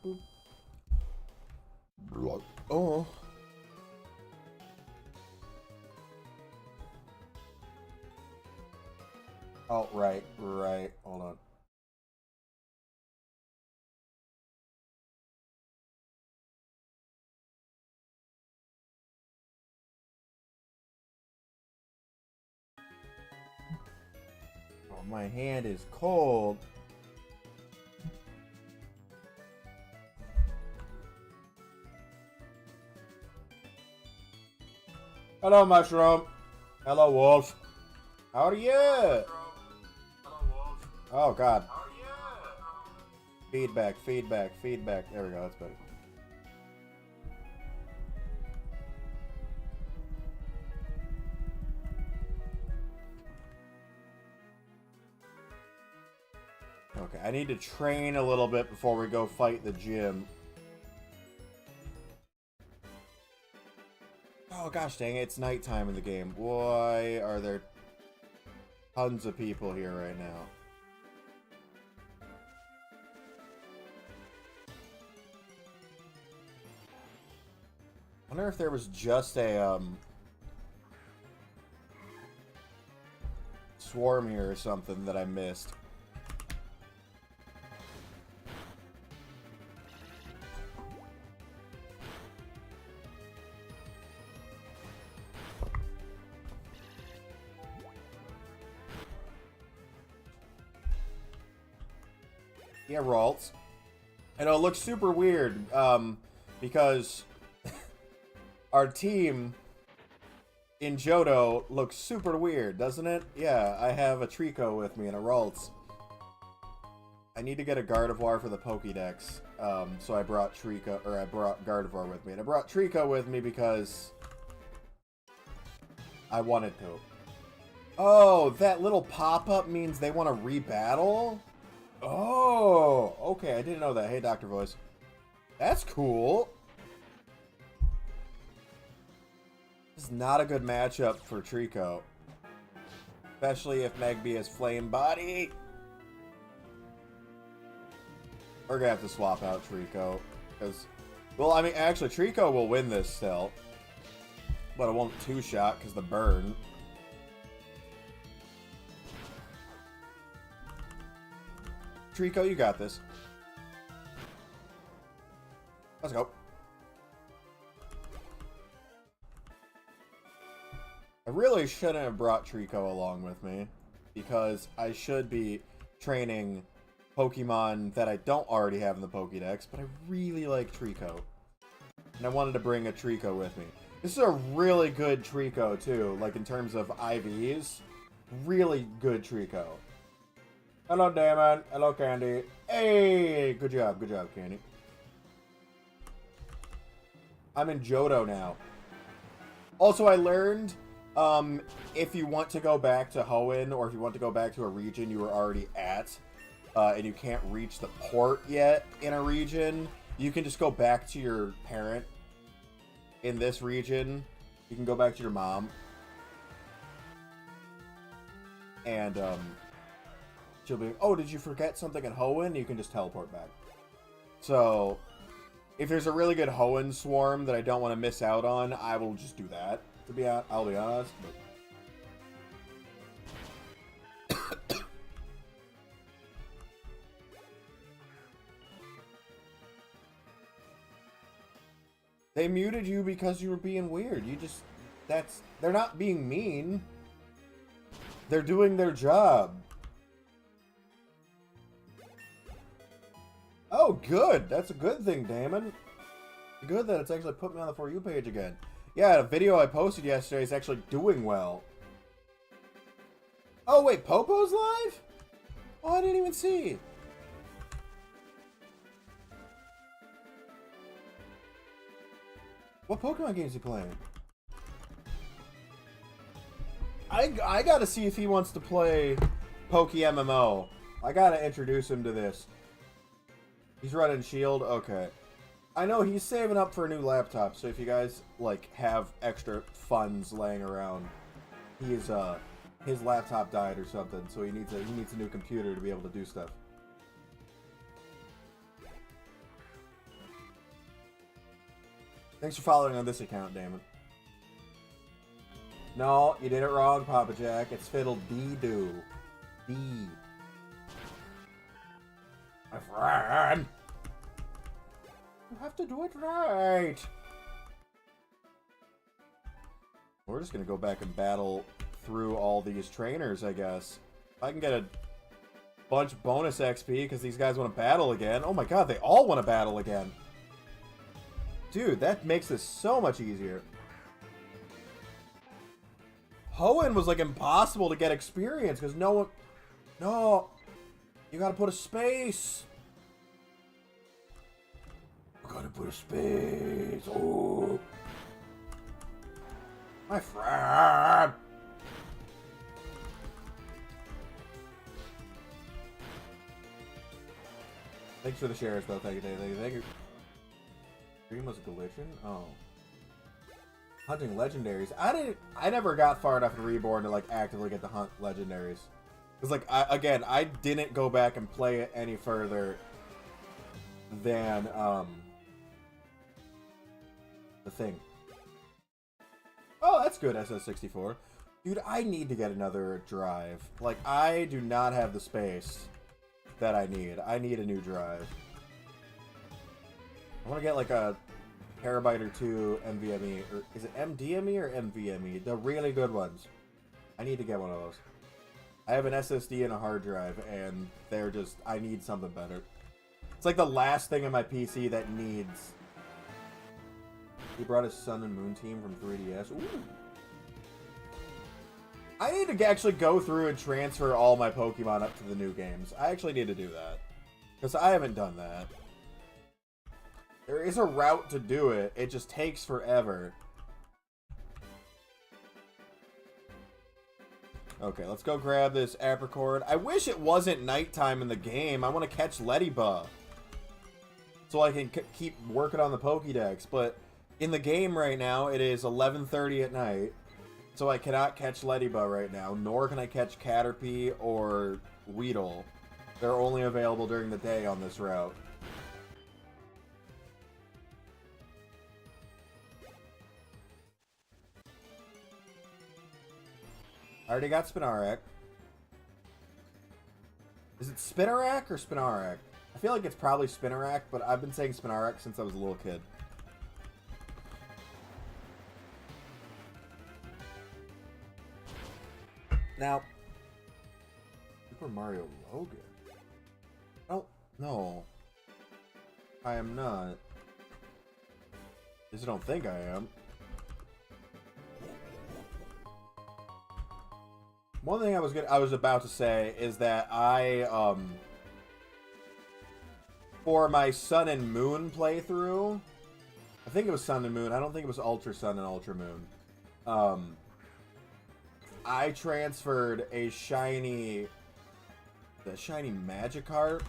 boop, boop. Oh. Oh, right. Hold on. Oh, my hand is cold. Hello, Mushroom. Hello, Wolf. How are you? Oh, God. Feedback. There we go. That's better. Okay, I need to train a little bit before we go fight the gym. Oh gosh dang it, it's nighttime in the game. Why are there tons of people here right now? I wonder if there was just a swarm here or something that I missed. Yeah, Ralts. I know it looks super weird, because our team in Johto looks super weird, doesn't it? Yeah, I have a Trico with me and a Ralts. I need to get a Gardevoir for the Pokédex, so I brought Gardevoir with me. And I brought Trico with me because I wanted to. Oh, that little pop-up means they want to rebattle? Oh, okay, I didn't know that. Hey, Dr. Voice. That's cool. This is not a good matchup for Trico. Especially if Magby has Flame Body. We're gonna have to swap out Trico. Because, well, I mean, actually, Trico will win this still. But it won't two-shot because the burn. Trico, you got this. Let's go. I really shouldn't have brought Trico along with me, because I should be training Pokemon that I don't already have in the Pokédex, but I really like Trico. And I wanted to bring a Trico with me. This is a really good Trico, too, like in terms of IVs. Really good Trico. Hello, Damon. Hello, Candy. Hey! Good job, Candy. I'm in Johto now. Also, I learned, if you want to go back to Hoenn, or if you want to go back to a region you were already at, and you can't reach the port yet in a region, you can just go back to your parent in this region. You can go back to your mom. And, she'll be, oh, did you forget something in Hoenn? You can just teleport back. So, if there's a really good Hoenn swarm that I don't want to miss out on, I will just do that. I'll be honest. But... They muted you because you were being weird. They're not being mean. They're doing their job. Oh, good. That's a good thing, Damon. Good that it's actually put me on the For You page again. Yeah, a video I posted yesterday is actually doing well. Oh, wait, Popo's live? Oh, I didn't even see. What Pokemon games is he playing? I gotta see if he wants to play Poke MMO. I gotta introduce him to this. He's running Shield? Okay. I know he's saving up for a new laptop, so if you guys, like, have extra funds laying around, his laptop died or something, so he needs a new computer to be able to do stuff. Thanks for following on this account, Damon. No, you did it wrong, Papa Jack. It's fiddle-dee-doo. D. My friend! You have to do it right! We're just gonna go back and battle through all these trainers, I guess. If I can get a bunch of bonus XP because these guys want to battle again. Oh my god, they all want to battle again. Dude, that makes this so much easier. Hoenn was like impossible to get experience because no one... No! You gotta put a space! You gotta put a space! Oh! My friend! Thanks for the shares, though. Thank you, thank you. Stream was glitching? Oh. Hunting legendaries. I never got far enough in Reborn to, like, actively get to hunt legendaries. Because, like, I didn't go back and play it any further than, the thing. Oh, that's good, SS64. Dude, I need to get another drive. Like, I do not have the space that I need. I need a new drive. I want to get, like, a terabyte or two NVMe. Or is it MDME or NVMe? The really good ones. I need to get one of those. I have an SSD and a hard drive, and they're just... I need something better. It's like the last thing on my PC that needs... He brought his Sun and Moon team from 3DS. Ooh. I need to actually go through and transfer all my Pokemon up to the new games. I actually need to do that. Because I haven't done that. There is a route to do it. It just takes forever. Okay, let's go grab this Apricorn. I wish it wasn't nighttime in the game. I want to catch Leddyba. So I can keep working on the Pokédex. But in the game right now, it is 11:30 at night. So I cannot catch Leddyba right now. Nor can I catch Caterpie or Weedle. They're only available during the day on this route. I already got Spinarak. Is it Spinarak or Spinarak? I feel like it's probably Spinarak, but I've been saying Spinarak since I was a little kid. Now, Super Mario Logan? Oh, no. I am not. At least I don't think I am. One thing I was about to say is that for my Sun and Moon playthrough, I think it was Sun and Moon. I don't think it was Ultra Sun and Ultra Moon. I transferred a shiny Magikarp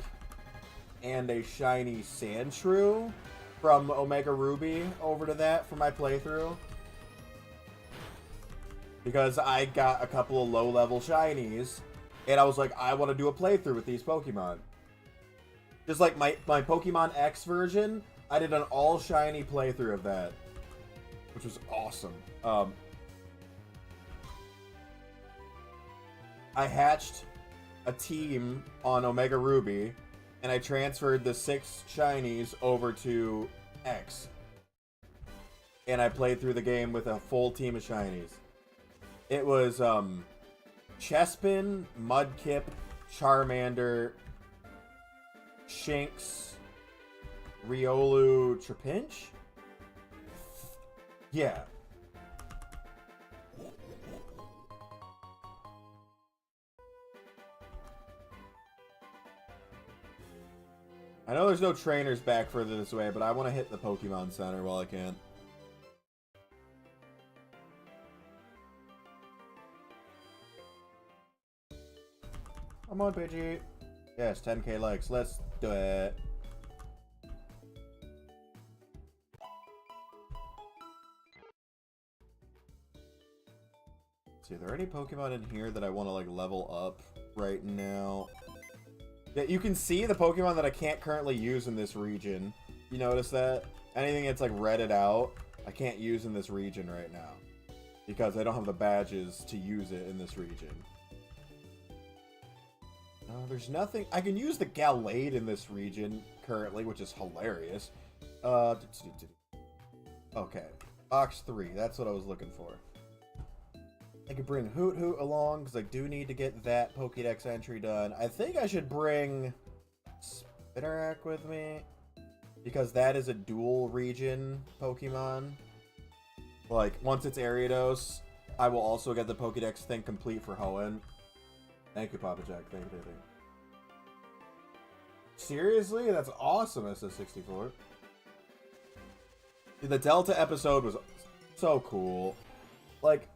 and a shiny Sandshrew from Omega Ruby over to that for my playthrough. Because I got a couple of low-level shinies, and I was like, I want to do a playthrough with these Pokemon. Just like my Pokemon X version, I did an all-shiny playthrough of that, which was awesome. I hatched a team on Omega Ruby, and I transferred the 6 shinies over to X. And I played through the game with a full team of shinies. It was Chespin, Mudkip, Charmander, Shinx, Riolu, Trapinch? Yeah. I know there's no trainers back further this way, but I want to hit the Pokemon Center while I can. Come on, Pidgey. Yes, 10k likes. Let's do it. Let's see, are there any Pokemon in here that I want to like level up right now? Yeah, you can see the Pokemon that I can't currently use in this region. You notice that? Anything that's like redded out, I can't use in this region right now. Because I don't have the badges to use it in this region. There's nothing... I can use the Gallade in this region currently, which is hilarious. Okay. Box 3, that's what I was looking for. I could bring Hoot Hoot along, because I do need to get that Pokédex entry done. I think I should bring Spinarak with me, because that is a dual region Pokemon. Like, once it's Ariados, I will also get the Pokédex thing complete for Hoenn. Thank you, Papa Jack. Thank you. Seriously? That's awesome, SS64. The Delta episode was so cool. Like,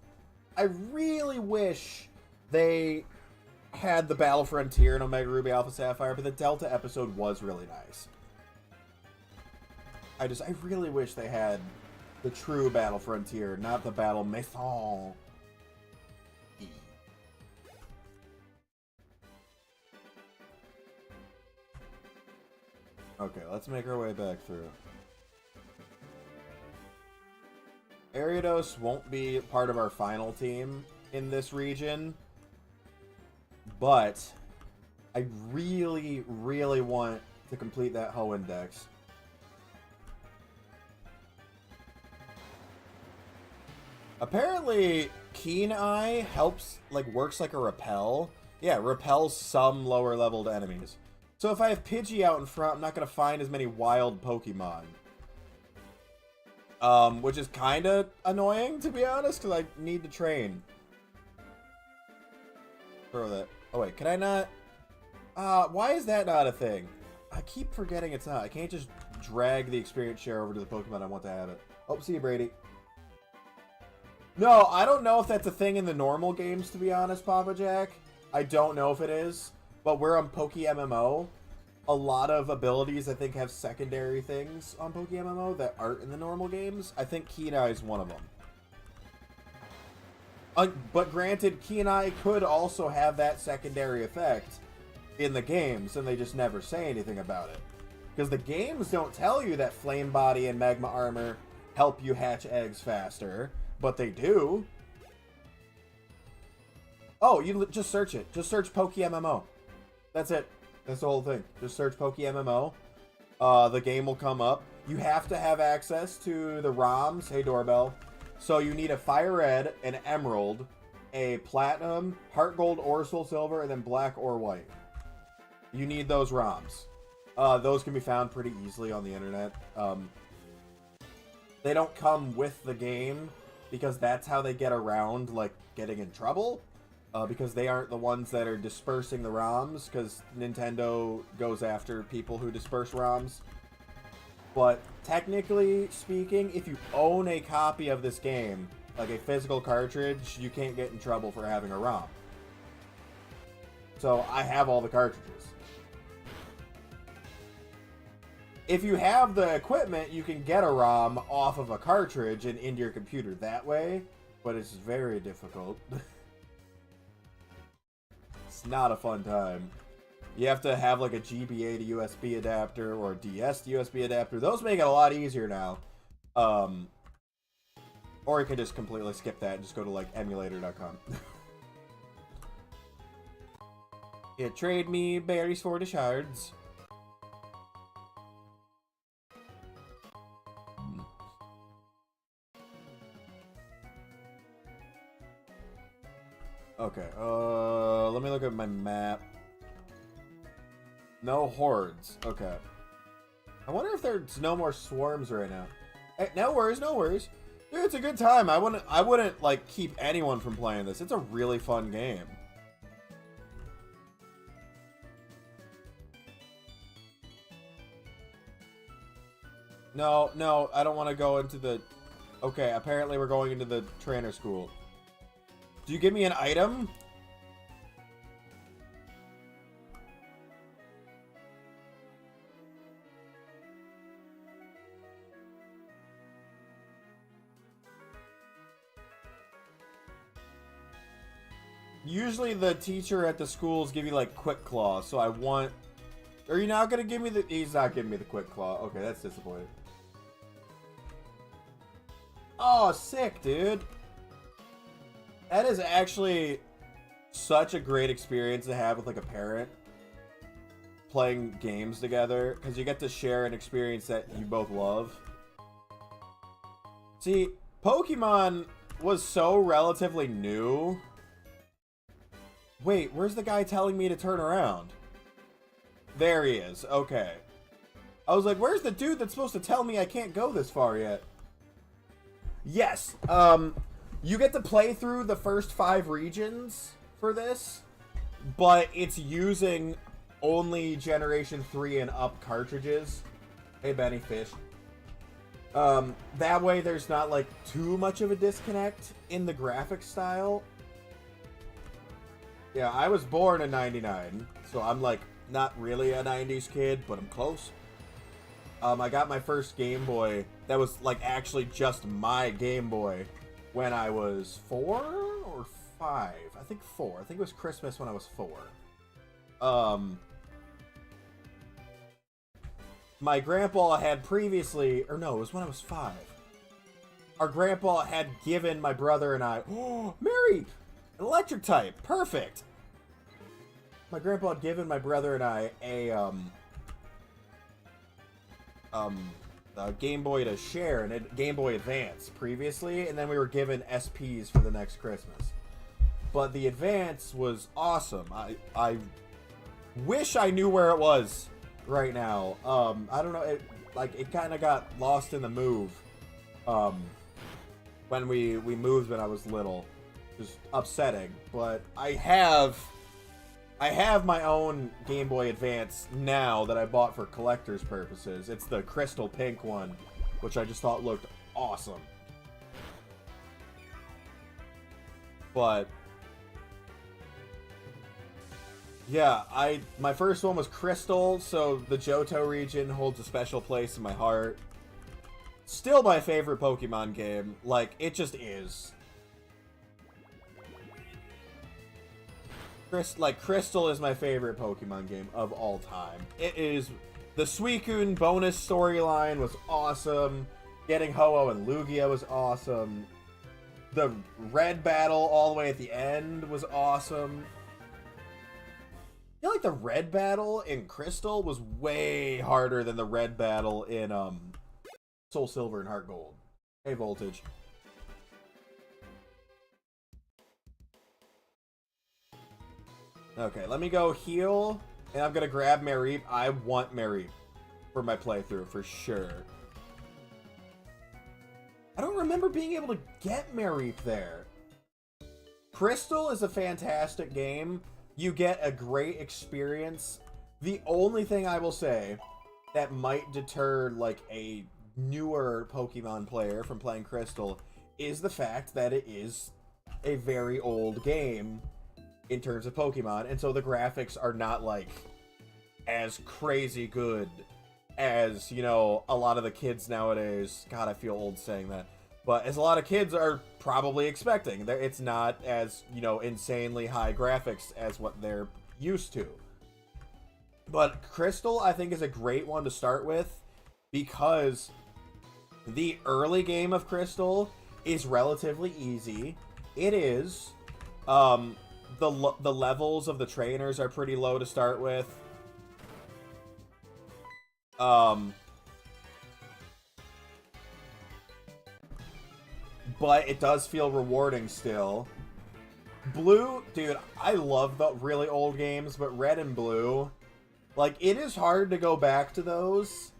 I really wish they had the Battle Frontier in Omega Ruby Alpha Sapphire, but the Delta episode was really nice. I really wish they had the true Battle Frontier, not the Battle Maison. Okay, let's make our way back through. Ariados won't be part of our final team in this region, but I really, really want to complete that Hoenn Dex. Apparently, Keen Eye helps, like, works like a repel. Yeah, repels some lower leveled enemies. So if I have Pidgey out in front, I'm not going to find as many wild Pokemon. Which is kind of annoying, to be honest, because I need to train. Throw that. Oh, wait, can I not? Why is that not a thing? I keep forgetting it's not. I can't just drag the experience share over to the Pokemon I want to have it. Oh, see you, Brady. No, I don't know if that's a thing in the normal games, to be honest, Papa Jack. I don't know if it is. But we're on PokeMMO. A lot of abilities, I think, have secondary things on PokeMMO that aren't in the normal games. I think Keen Eye is one of them. But granted, Keen Eye could also have that secondary effect in the games, and they just never say anything about it. Because the games don't tell you that Flame Body and Magma Armor help you hatch eggs faster, but they do. Oh, you just search it. Just search PokeMMO. That's it. That's the whole thing. Just search PokeMMO. The game will come up. You have to have access to the ROMs. Hey, Doorbell. So you need a Fire Red, an Emerald, a Platinum, Heart Gold or Soul Silver, and then Black or White. You need those ROMs. Those can be found pretty easily on the internet. They don't come with the game because that's how they get around, like, getting in trouble. Because they aren't the ones that are dispersing the ROMs, because Nintendo goes after people who disperse ROMs. But technically speaking, if you own a copy of this game, like a physical cartridge, you can't get in trouble for having a ROM. So I have all the cartridges. If you have the equipment, you can get a ROM off of a cartridge and into your computer that way, but it's very difficult. It's not a fun time. You have to have like a GBA to USB adapter or a DS to USB adapter. Those make it a lot easier now. Or you can just completely skip that and just go to like emulator.com. Yeah, trade me berries for the shards. Okay, let me look at my map. No hordes. Okay. I wonder if there's no more swarms right now. Hey, no worries, no worries. Dude, it's a good time. I wouldn't like keep anyone from playing this. It's a really fun game. No, I don't want to go into the... Okay, apparently we're going into the trainer school. Do you give me an item? Usually the teacher at the schools give you like Quick Claw, so I want... Are you not gonna give me the... He's not giving me the Quick Claw. Okay, that's disappointing. Oh, sick, dude. That is actually such a great experience to have with like a parent playing games together, because you get to share an experience that you both love. See, Pokemon was so relatively new. Wait, where's the guy telling me to turn around? There he is. Okay. I was like, where's the dude that's supposed to tell me I can't go this far yet? Yes. You get to play through the first 5 regions for this, but it's using only Generation 3 and up cartridges. Hey, Benny Fish. That way there's not, like, too much of a disconnect in the graphic style. Yeah, I was born in 99, so I'm, like, not really a 90s kid, but I'm close. I got my first Game Boy that was, like, actually just my Game Boy when I was 4 or 5. I think 4. I think it was Christmas when I was 4. My grandpa had previously, or no, it was when I was 5. Our grandpa had given my brother and I, oh, Mary, an electric type, perfect. My grandpa had given my brother and I a Game Boy to share, and a Game Boy Advance previously, and then we were given SPs for the next Christmas. But the Advance was awesome. I wish I knew where it was right now. I don't know, it kind of got lost in the move when we moved when I was little. Just upsetting, but I have my own Game Boy Advance now that I bought for collector's purposes. It's the crystal pink one, which I just thought looked awesome. But yeah, my first one was Crystal, so the Johto region holds a special place in my heart. Still my favorite Pokemon game. Like, it just is. Crystal is my favorite Pokemon game of all time. It is... The Suicune bonus storyline was awesome. Getting Ho-Oh and Lugia was awesome. The Red battle all the way at the end was awesome. I feel like the Red battle in Crystal was way harder than the Red battle in Soul Silver and Heart Gold. Hey, Voltage. Okay, let me go heal, and I'm gonna grab Mareep. I want Mareep for my playthrough, for sure. I don't remember being able to get Mareep there. Crystal is a fantastic game. You get a great experience. The only thing I will say that might deter, like, a newer Pokemon player from playing Crystal is the fact that it is a very old game in terms of Pokemon, and so the graphics are not, like, as crazy good as, you know, a lot of the kids nowadays. God, I feel old saying that. But as a lot of kids are probably expecting. It's not as, you know, insanely high graphics as what they're used to. But Crystal, I think, is a great one to start with, because the early game of Crystal is relatively easy. It is. The levels of the trainers are pretty low to start with. But it does feel rewarding still. Blue, dude, I love the really old games, but Red and Blue, like, it is hard to go back to those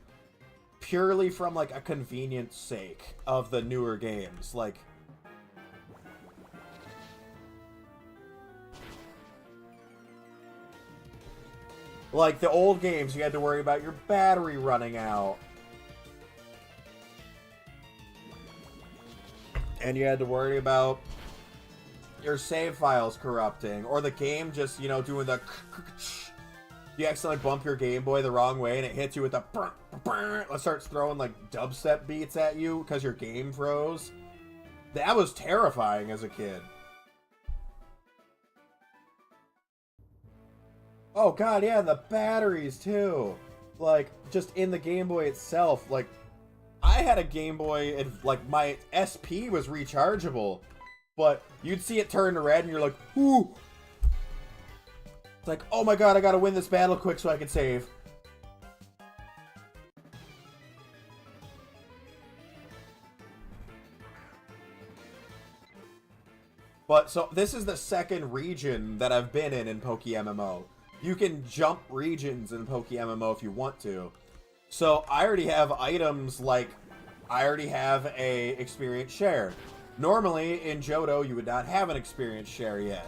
purely from, like, a convenience sake of the newer games. Like, the old games, you had to worry about your battery running out. And you had to worry about your save files corrupting, or the game just, you know, doing the... You accidentally bump your Game Boy the wrong way and it hits you with the... It starts throwing, like, dubstep beats at you because your game froze. That was terrifying as a kid. Oh god, yeah, the batteries too. Like, just in the Game Boy itself, like, I I had a Game Boy, and like my SP was rechargeable, but you'd see it turn to red, and you're like, "Ooh!" It's like, "Oh my god, I gotta win this battle quick so I can save." But so this is the second region that I've been in Poke MMO. You can jump regions in Poke MMO if you want to. So I already have items like I already have a experience share. Normally in Johto you would not have an experience share yet.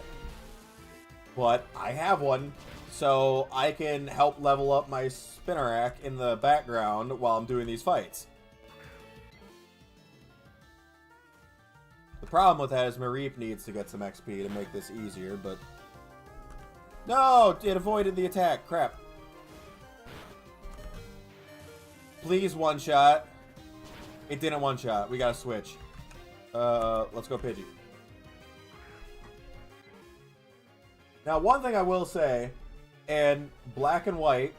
But I have one, so I can help level up my Spinnerack in the background while I'm doing these fights. The problem with that is Mareep needs to get some XP to make this easier, but... No! It avoided the attack. Crap. Please one-shot. It didn't one-shot. We gotta switch. Let's go Pidgey. Now, one thing I will say, and Black and White,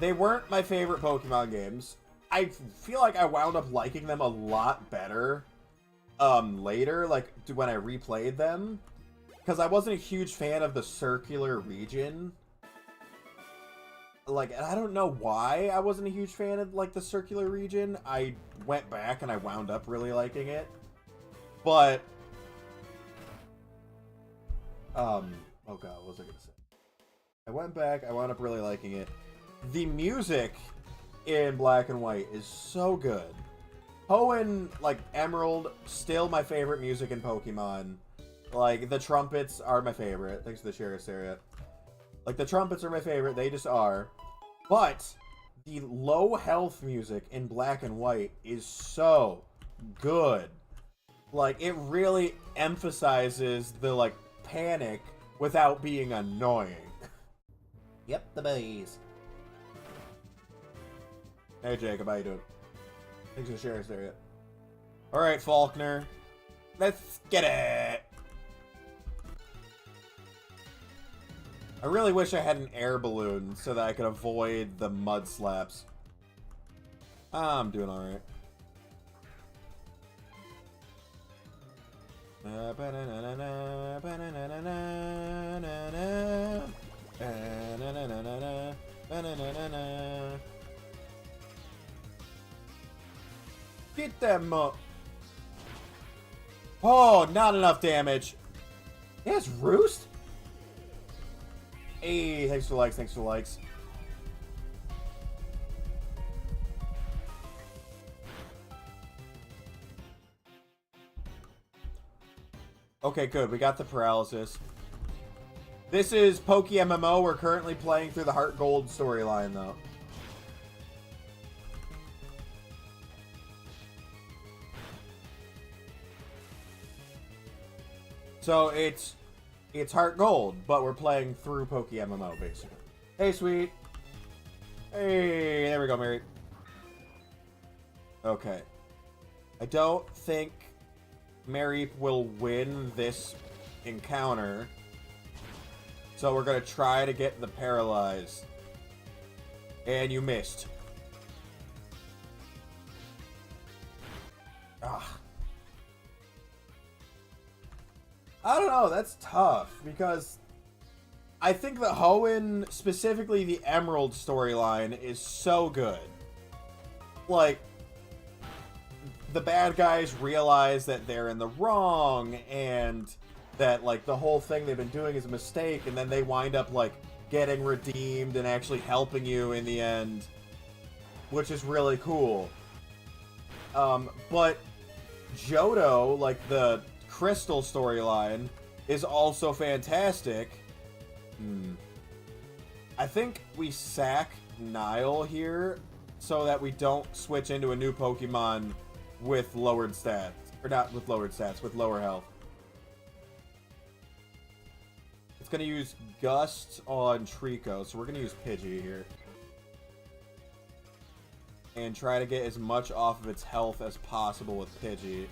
they weren't my favorite Pokemon games. I feel like I wound up liking them a lot better later, like when I replayed them, because I wasn't a huge fan of the circular region. Like, and I don't know why I wasn't a huge fan of like the circular region. I went back and I wound up really liking it, but oh god, what was I gonna say? I went back, I wound up really liking it. The music in Black and White is so good. Hoenn, like, Emerald, still my favorite music in Pokemon. Like, the trumpets are my favorite. Thanks for the share, Asteria. Like, the trumpets are my favorite. They just are. But the low health music in Black and White is so good. Like, it really emphasizes the, like, panic without being annoying. Yep, the boys. Hey, Jacob, how you doing? Thanks for the shares there. Alright, Faulkner. Let's get it! I really wish I had an air balloon so that I could avoid the mud slaps. I'm doing alright. Get them up. Oh, not enough damage. Yes, Roost. Hey, thanks for likes, thanks for likes. Okay, good. We got the paralysis. This is Poke MMO. We're currently playing through the Heart Gold storyline, though. So it's Heart Gold, but we're playing through Poke MMO, basically. Hey, sweet. Hey, there we go, Mary. Okay. I don't think Mareep will win this encounter. So we're going to try to get the paralyzed. And you missed. Ah. I don't know, that's tough, because I think the Hoenn, specifically the Emerald storyline, is so good. Like, the bad guys realize that they're in the wrong, and that, like, the whole thing they've been doing is a mistake, and then they wind up, like, getting redeemed and actually helping you in the end, which is really cool. But Johto, like, the Crystal storyline, is also fantastic. I think we sack Nile here so that we don't switch into a new Pokemon with lowered stats. Or not with lowered stats, with lower health. It's going to use Gust on Trico, so we're going to use Pidgey here. And try to get as much off of its health as possible with Pidgey.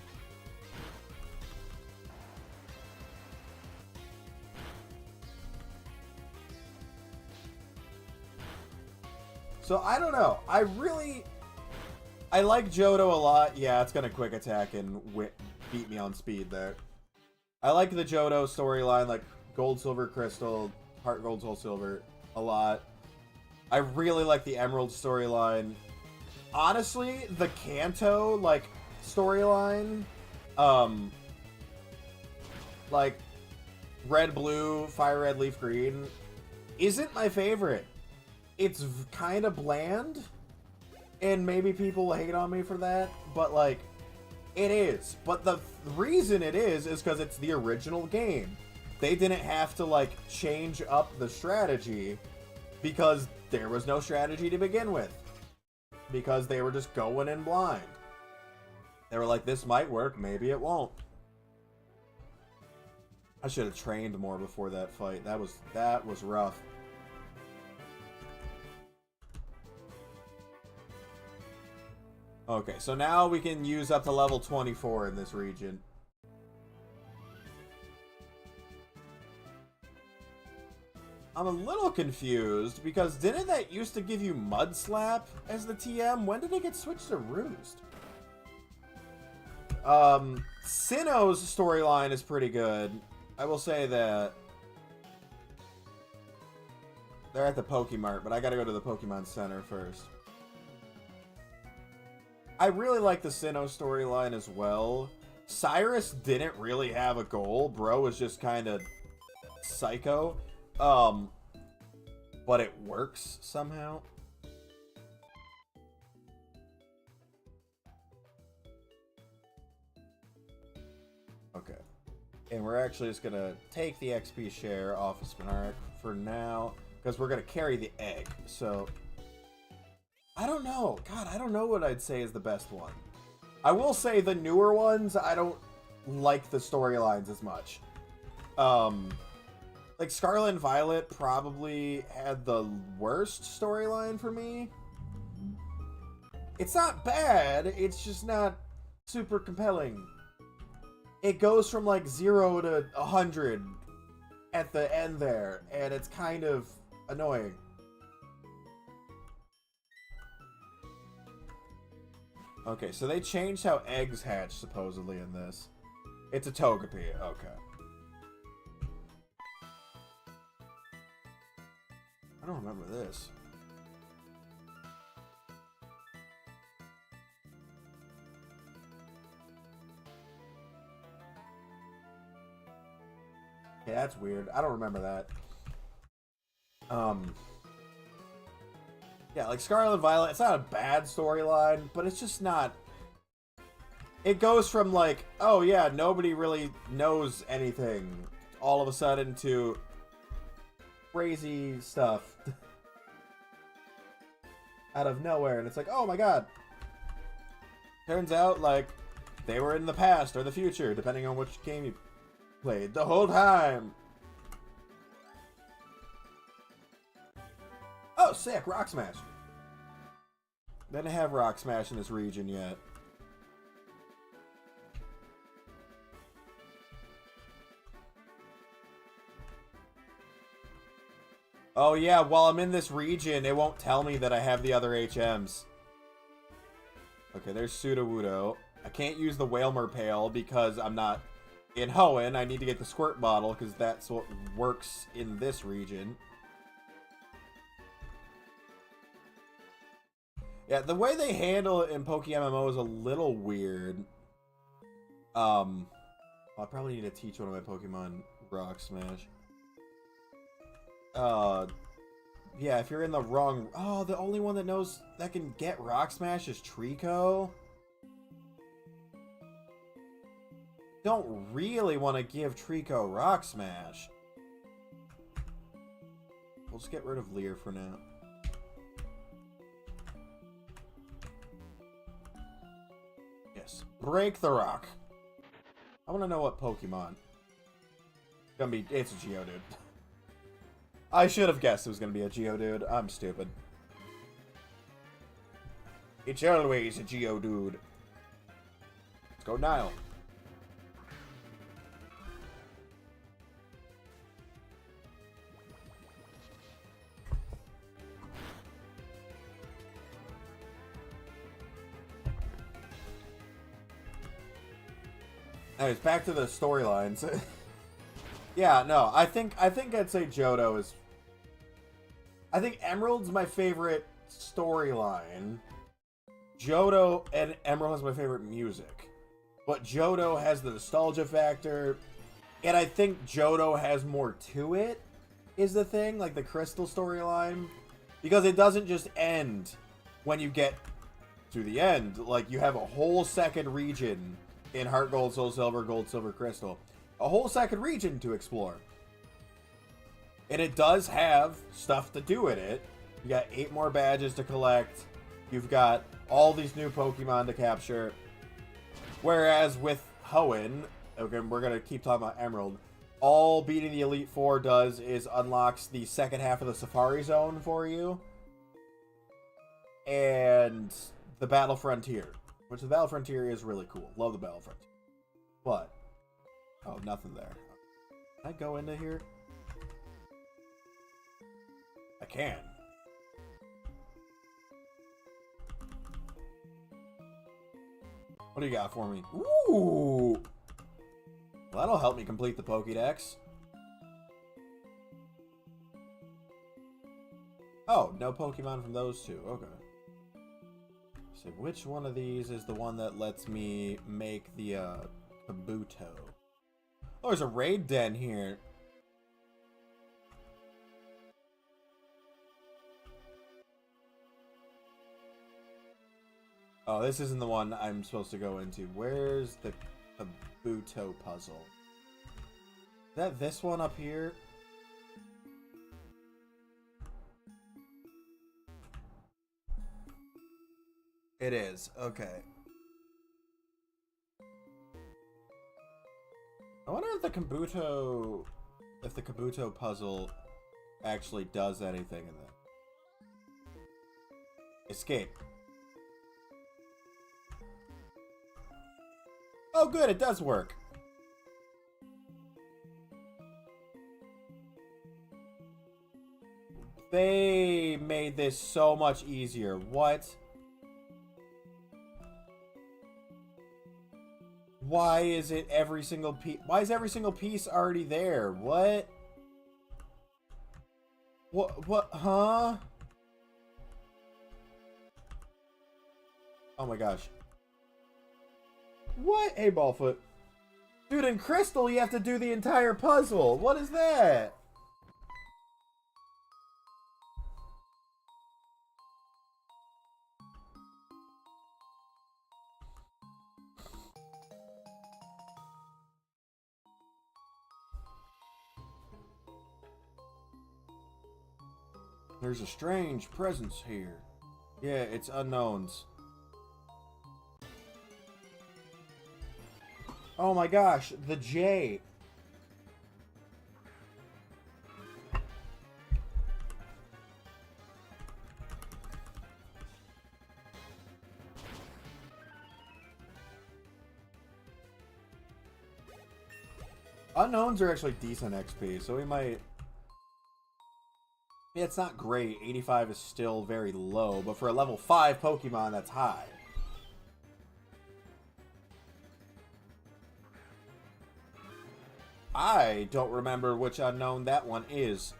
So, I don't know. I really... I like Johto a lot. Yeah, it's gonna quick attack and beat me on speed there. I like the Johto storyline, like Gold, Silver, Crystal, Heart Gold, Soul Silver, a lot. I really like the Emerald storyline. Honestly, the Kanto, like, storyline, like, Red, Blue, Fire Red, Leaf Green, isn't my favorite. It's kind of bland, and maybe people will hate on me for that, but, like, it is. But the reason it is because it's the original game. They didn't have to, like, change up the strategy because there was no strategy to begin with. Because they were just going in blind. They were like, this might work, maybe it won't. I should have trained more before that fight. That was rough. Okay, so now we can use up to level 24 in this region. I'm a little confused because didn't that used to give you Mud Slap as the TM? When did it get switched to Roost? Sinnoh's storyline is pretty good. I will say that. They're at the Pokemart, but I gotta go to the Pokemon Center first. I really like the Sinnoh storyline as well. Cyrus didn't really have a goal. Bro was just kind of psycho. But it works somehow. Okay. And we're actually just gonna take the XP share off of Spinark for now, because we're gonna carry the egg. So, I don't know. God, I don't know what I'd say is the best one. I will say the newer ones, I don't like the storylines as much. Like, Scarlet and Violet probably had the worst storyline for me. It's not bad, it's just not super compelling. It goes from, like, 0 to 100 at the end there, and it's kind of annoying. Okay, so they changed how eggs hatch, supposedly, in this. It's a Togepi, okay. I don't remember this. Yeah, that's weird. I don't remember that. Yeah, like Scarlet and Violet, it's not a bad storyline, but it's just not... It goes from like, oh yeah, nobody really knows anything, all of a sudden to crazy stuff out of nowhere, and it's like, oh my god. Turns out, like, they were in the past or the future, depending on which game you played the whole time. Oh, sick, Rock Smash. Didn't have Rock Smash in this region yet. Oh yeah, while I'm in this region, it won't tell me that I have the other HMs. Okay, there's Sudowoodo. I can't use the Whalmer Pail because I'm not in Hoenn. I need to get the Squirt Bottle because that's what works in this region. Yeah, the way they handle it in PokeMMO is a little weird. I'll probably need to teach one of my Pokemon Rock Smash. Yeah, if you're in the wrong... Oh, the only one that knows that can get Rock Smash is Trico? Don't really want to give Trico Rock Smash. We'll just get rid of Leer for now. Yes. Break the rock. I want to know what Pokemon. It's a Geodude. I should have guessed it was going to be a Geodude. I'm stupid. It's always a Geodude. Let's go Nile. Anyways, back to the storylines. Yeah, no, I think I'd say Johto is. I think Emerald's my favorite storyline. Johto and Emerald has my favorite music. But Johto has the nostalgia factor. And I think Johto has more to it, is the thing. Like the Crystal storyline. Because it doesn't just end when you get to the end. Like, you have a whole second region in Heart Gold, Soul Silver, Gold, Silver, Crystal. A whole second region to explore. And it does have stuff to do with it. You got 8 more badges to collect. You've got all these new Pokemon to capture. Whereas with Hoenn, okay, we're going to keep talking about Emerald, all beating the Elite Four does is unlocks the second half of the Safari Zone for you. And the Battle Frontier. Which the Battle Frontier is really cool. Love the Battle Frontier. But, oh, nothing there. Can I go into here? I can. What do you got for me? Ooh! Well, that'll help me complete the Pokédex. Oh, no Pokemon from those two. Okay. So which one of these is the one that lets me make the Kabuto? Oh, there's a raid den here. Oh, this isn't the one I'm supposed to go into. Where's the Kabuto puzzle? Is that this one up here? It is. Okay. I wonder if the Kabuto puzzle actually does anything in that. Escape. Oh, good, it does work. They made this so much easier. What? Why is it every single piece? Why is every single piece already there? What? What? Huh? Oh my gosh. What? Hey, Ballfoot. Dude, in Crystal, you have to do the entire puzzle. What is that? There's a strange presence here. Yeah, it's unknowns. Oh my gosh, the J. Unknowns are actually decent XP, so we might... Yeah, it's not great. 85 is still very low, but for a level 5 Pokemon, that's high. I don't remember which unknown that one is.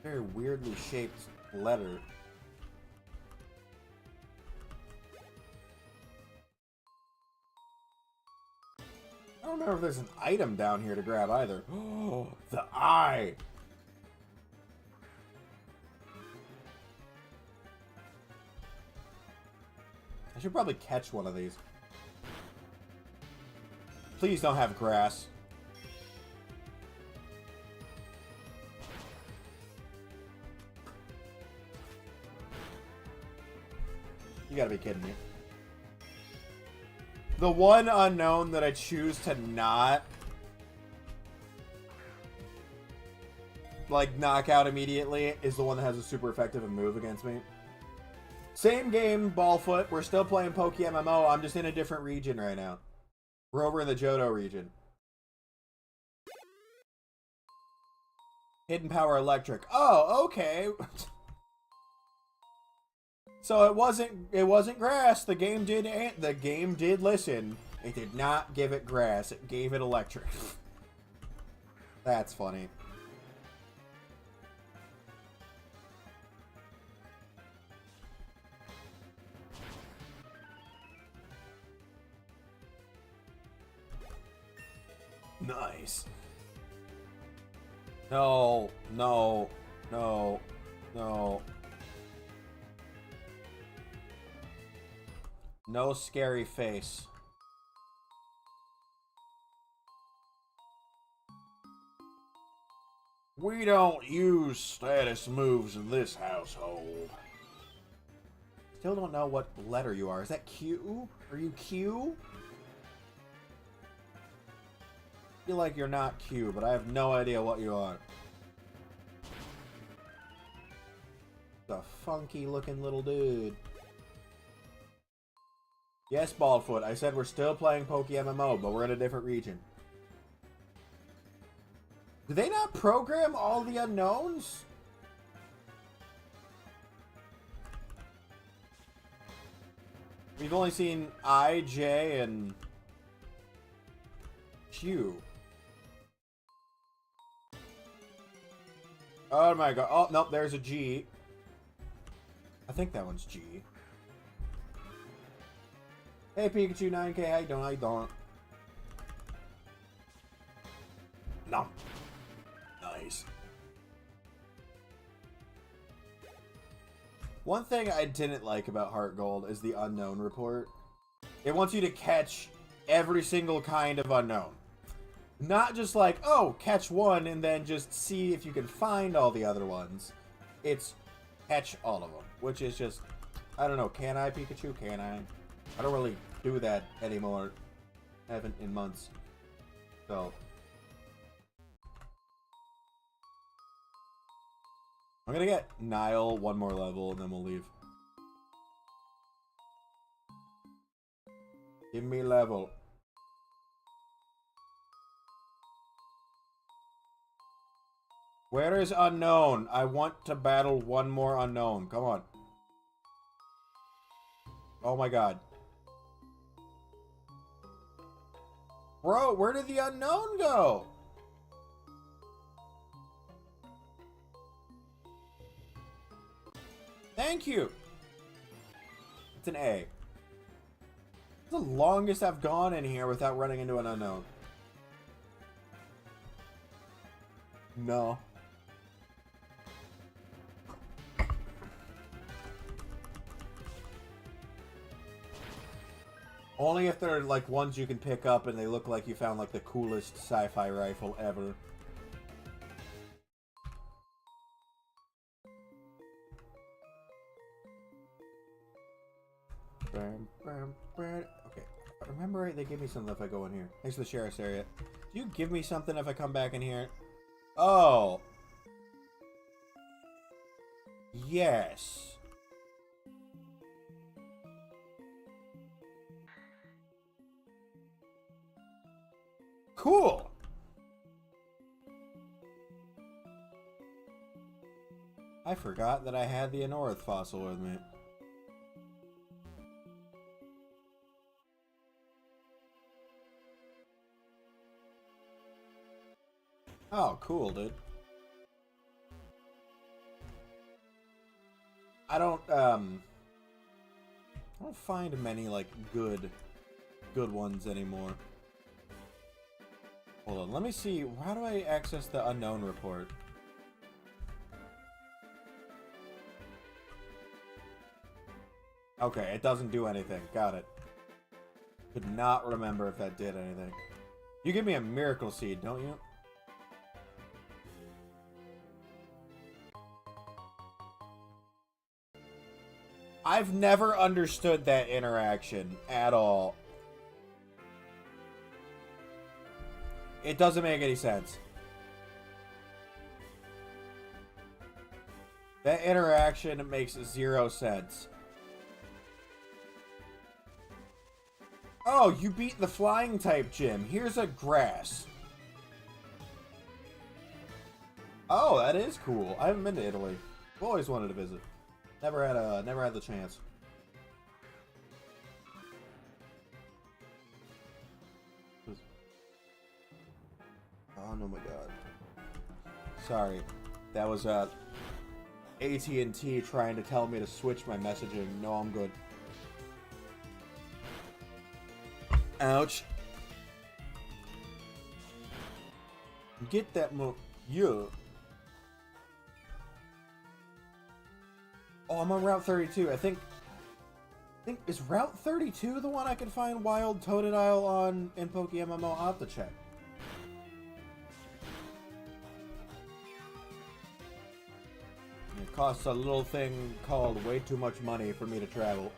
Very weirdly shaped letter. I don't remember if there's an item down here to grab either. Oh, the eye! I should probably catch one of these. Please don't have grass. You gotta be kidding me. The one unknown that I choose to not like knock out immediately is the one that has a super effective move against me. Same game, Ballfoot. We're still playing Poke MMO. I'm just in a different region right now. We're over in the Johto region. Hidden Power Electric. Oh, okay. So it wasn't grass. The game did listen It did not give it grass. It gave it electric. That's funny. Nice. No, no, no, no. No scary face. We don't use status moves in this household. Still don't know what letter you are. Is that Q? Are you Q? I feel like you're not Q, but I have no idea what you are. The funky looking little dude. Yes, Baldfoot. I said we're still playing Poke MMO, but we're in a different region. Did they not program all the unknowns? We've only seen I, J, and Q. Oh my god. Oh, nope, there's a G. I think that one's G. Hey, Pikachu 9K, how you doing? How you doing? No. Nice. One thing I didn't like about Heart Gold is the unknown report. It wants you to catch every single kind of unknown. Not just like, oh, catch one and then just see if you can find all the other ones. It's catch all of them, which is just, I don't know, can I, Pikachu? Can I? I don't really do that anymore. Haven't in months. So I'm gonna get Nile one more level and then we'll leave. Give me level. Where is unknown? I want to battle one more unknown. Come on. Oh my god. Bro, where did the unknown go? Thank you. It's an A. It's the longest I've gone in here without running into an unknown. No. Only if they're like ones you can pick up and they look like you found like the coolest sci-fi rifle ever. Okay, if I remember right, they give me something if I go in here. Thanks for the sheriff's area. Do you give me something if I come back in here? Oh. Yes. Cool. I forgot that I had the Anorith fossil with me. Oh, cool, dude. I don't find many like good ones anymore. Hold on, let me see. How do I access the unknown report? Okay, it doesn't do anything. Got it. Could not remember if that did anything. You give me a miracle seed, don't you? I've never understood that interaction at all. It doesn't make any sense. That interaction makes 0 sense. Oh, you beat the flying type gym. Here's a grass. Oh, that is cool. I haven't been to Italy. I've always wanted to visit. Never had the chance. Oh no, my God. Sorry. That was AT&T trying to tell me to switch my messaging. No, I'm good. Ouch. Get that yeah. Oh, I'm on Route 32. I think is Route 32 the one I can find Wild Totodile on in PokeMMO? I'll have to check. It costs a little thing called way too much money for me to travel.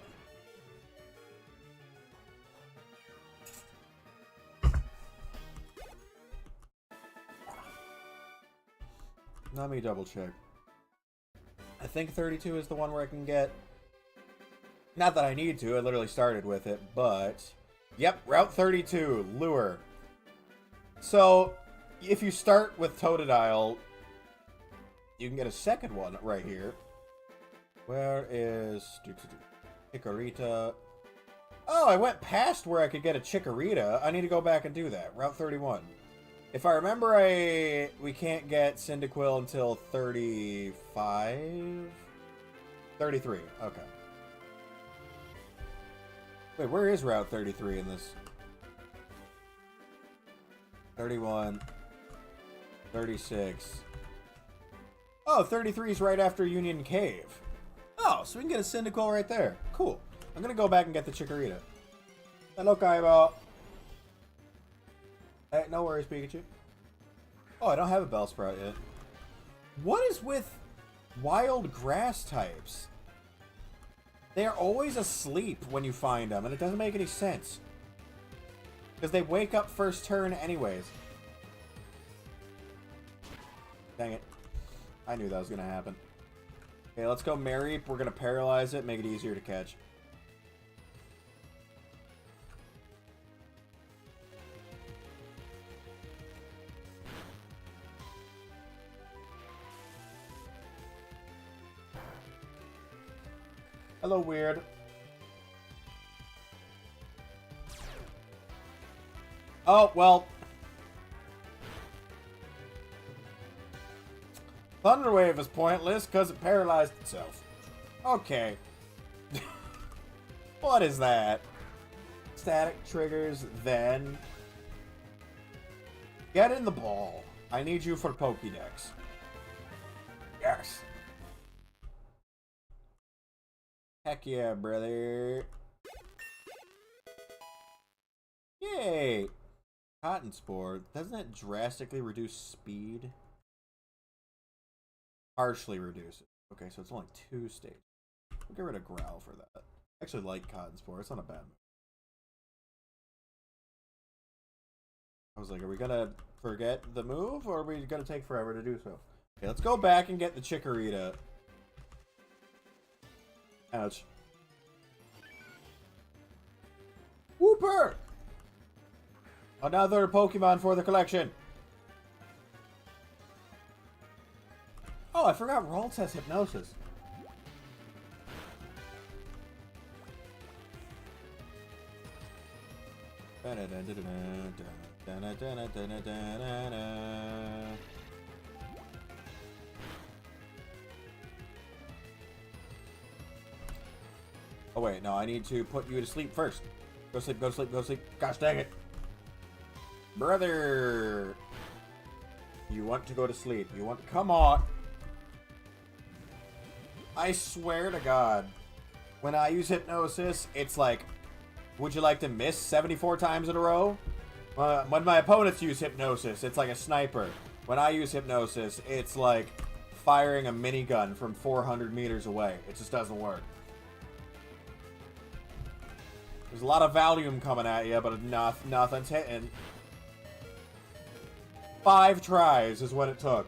Let me double check. I think 32 is the one where I can get... Not that I need to, I literally started with it, but... Yep, Route 32, Lure. So, if you start with Totodile, you can get a second one right here. Where is... Chikorita? Oh, I went past where I could get a Chikorita. I need to go back and do that. Route 31. If I remember, we can't get Cyndaquil until 35? 33, okay. Wait, where is Route 33 in this? 31. 36. Oh, 33 is right after Union Cave. Oh, so we can get a Cyndaquil right there. Cool. I'm gonna go back and get the Chikorita. Hello, Kaiba. Hey, no worries, Pikachu. Oh, I don't have a Bellsprout yet. What is with wild grass types? They are always asleep when you find them, and it doesn't make any sense. Because they wake up first turn anyways. Dang it. I knew that was going to happen. Okay, let's go Mareep. We're going to paralyze it, make it easier to catch. Hello, weird. Oh, well. Thunder Wave is pointless because it paralyzed itself. Okay. What is that? Static triggers, then. Get in the ball. I need you for Pokédex. Yes. Heck yeah, brother. Yay! Cotton Spore. Doesn't it drastically reduce speed? Partially reduce it. Okay, so it's only 2 stages. We'll get rid of Growl for that. I actually like Cotton Spore. It's not a bad move. I was like, are we gonna forget the move, or are we gonna take forever to do so? Okay, let's go back and get the Chikorita. Ouch. Whooper! Another Pokemon for the collection. Oh, I forgot Ralts has Hypnosis. Oh wait, no, I need to put you to sleep first. Go sleep, go sleep, go sleep. Gosh dang it. Brother! You want to go to sleep. You want... Come on! I swear to God. When I use Hypnosis, it's like... Would you like to miss 74 times in a row? When my opponents use Hypnosis, it's like a sniper. When I use Hypnosis, it's like firing a minigun from 400 meters away. It just doesn't work. There's a lot of Valium coming at you, but nothing's hitting. 5 tries is what it took.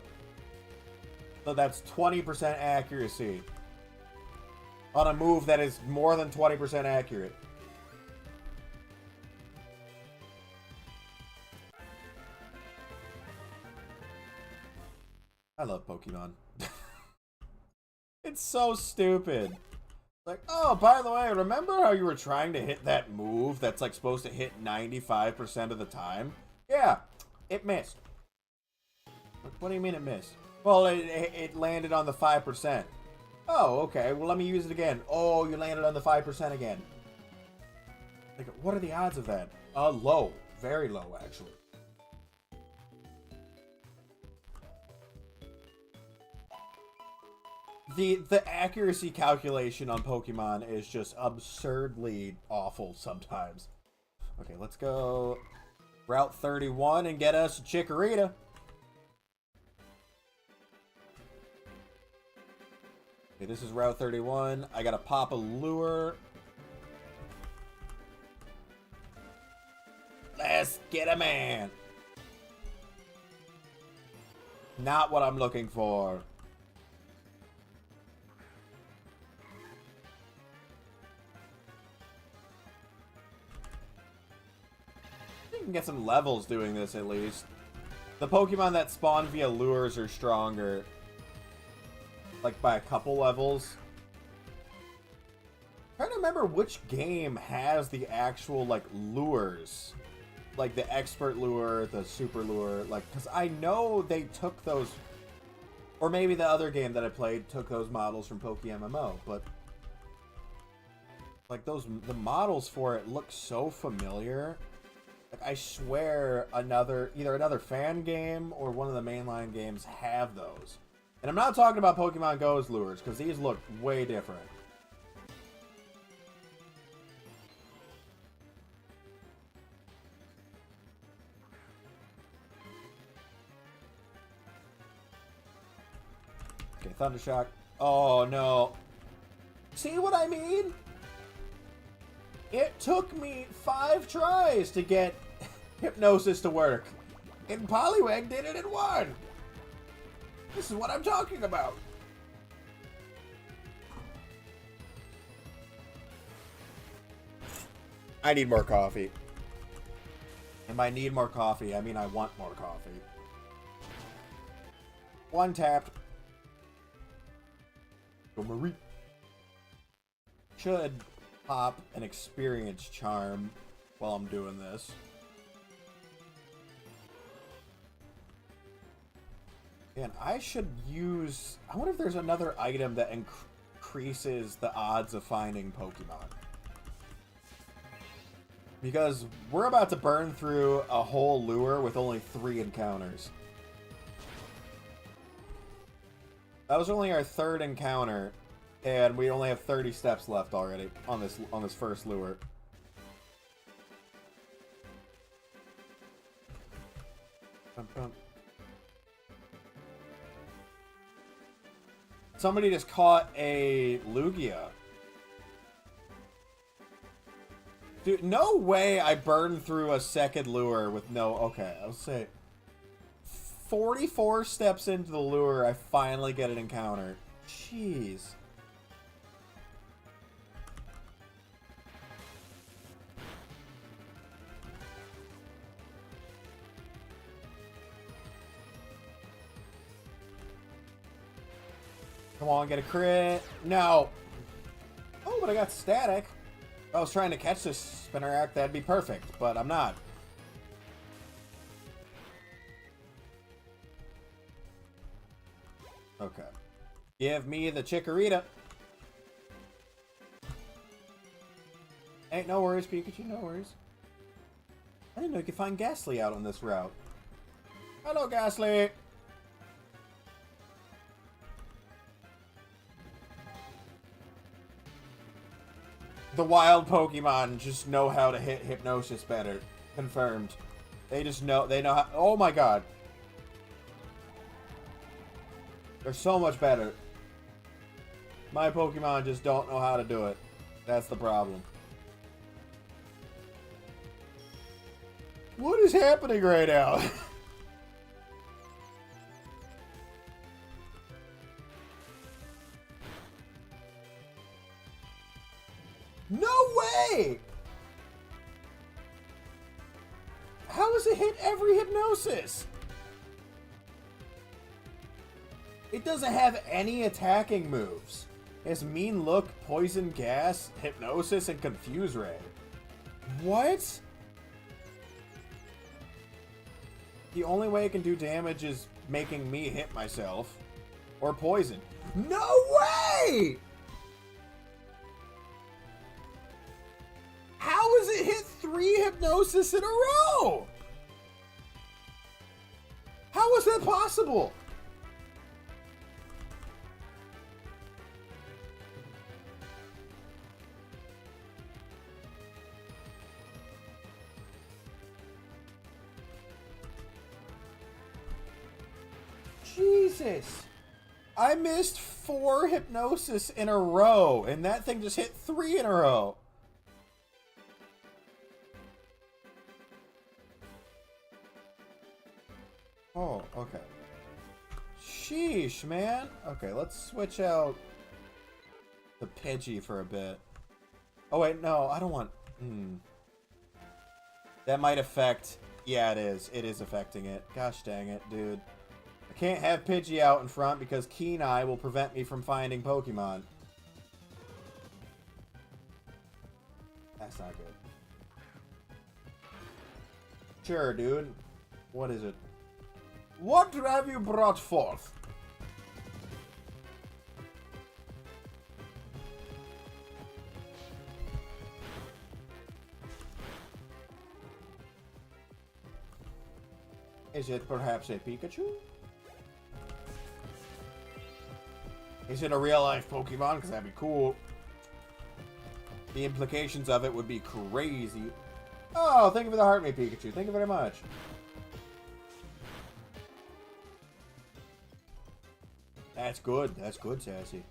So that's 20% accuracy. On a move that is more than 20% accurate. I love Pokemon. It's so stupid. Like, oh, by the way, remember how you were trying to hit that move that's like supposed to hit 95% of the time? Yeah, it missed. What do you mean it missed? Well, it landed on the 5%. Oh, okay. Well, let me use it again. Oh, you landed on the 5% again. Like, what are the odds of that? Low. Very low, actually. The accuracy calculation on Pokemon is just absurdly awful sometimes. Okay, let's go Route 31 and get us a Chikorita. Okay, this is Route 31. I gotta pop a lure. Let's get a man. Not what I'm looking for. You can get some levels doing this at least. The Pokemon that spawn via lures are stronger. Like by a couple levels. I'm trying to remember which game has the actual like lures. Like the expert lure, the super lure, like, because I know they took those, or maybe the other game that I played took those models from PokeMMO, but like the models for it look so familiar. Like I swear either another fan game or one of the mainline games have those. And I'm not talking about Pokemon Go's lures, because these look way different. Okay, Thundershock. Oh, no. See what I mean? It took me 5 tries to get Hypnosis to work. And Poliwag did it in 1. This is what I'm talking about. I need more coffee. And by need more coffee, I mean I want more coffee. 1 tap. Go Marie. Should pop an experience charm while I'm doing this. And I should use... I wonder if there's another item that increases the odds of finding Pokemon. Because we're about to burn through a whole lure with only 3 encounters. That was only our 3rd encounter, and we only have 30 steps left already on this first lure. Somebody just caught a Lugia. Dude, no way I burned through a 2nd lure with no... Okay, I'll say... 44 steps into the lure, I finally get an encounter. Jeez. Come on, get a crit. No. Oh, but I got static. If I was trying to catch this Spinarak, that'd be perfect, but I'm not. Okay. Give me the Chikorita. Ain't no worries, Pikachu, no worries. I didn't know you could find Ghastly out on this route. Hello, Ghastly. The wild Pokemon just know how to hit Hypnosis better. Confirmed. They just know, they know how... Oh my god. They're so much better. My Pokemon just don't know how to do it. That's the problem. What is happening right now? No way! How does it hit every Hypnosis? It doesn't have any attacking moves. It has Mean Look, Poison Gas, Hypnosis, and Confuse Ray. What? The only way it can do damage is making me hit myself. Or poison. No way! How has it hit 3 hypnosis in a row? How is that possible? Jesus. I missed 4 hypnosis in a row, and that thing just hit 3 in a row. Oh, okay. Sheesh, man. Okay, let's switch out the Pidgey for a bit. Oh, wait, no, I don't want... That might affect... Yeah, it is. It is affecting it. Gosh dang it, dude. I can't have Pidgey out in front because Keen Eye will prevent me from finding Pokemon. That's not good. Sure, dude. What is it? What have you brought forth? Is it perhaps a Pikachu? Is it a real-life Pokemon? Because that'd be cool. The implications of it would be crazy. Oh, thank you for the heart, me Pikachu. Thank you very much. That's good. That's good, Sassy.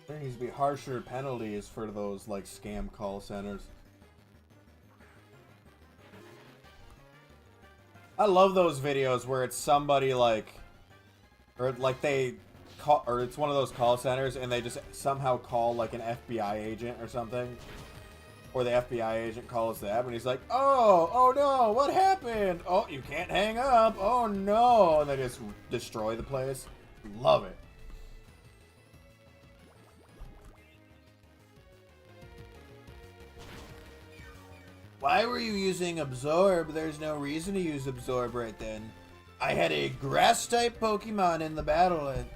There needs to be harsher penalties for those, like, scam call centers. I love those videos where it's somebody, like... Or, like, they... Call, or it's one of those call centers and they just somehow call, like, an FBI agent or something. Or the FBI agent calls them and he's like, oh no, what happened? Oh, you can't hang up. Oh no. And they just destroy the place. Love it. Why were you using Absorb? There's no reason to use Absorb right then. I had a Grass-type Pokemon in the battle and...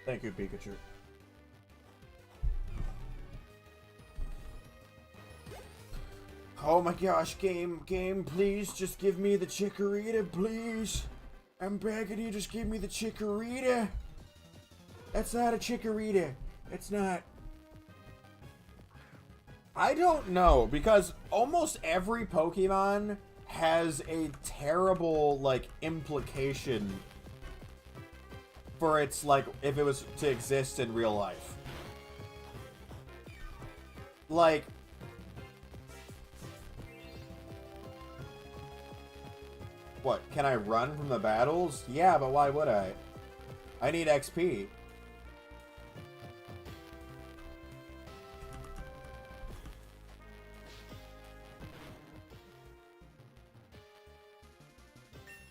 Thank you, Pikachu. Oh my gosh, game, please just give me the Chikorita, please. I'm begging you, just give me the Chikorita. That's not a Chikorita. It's not. I don't know, because almost every Pokemon has a terrible, like, implication for its, like, if it was to exist in real life. Like... What, can I run from the battles? Yeah, but why would I? I need XP.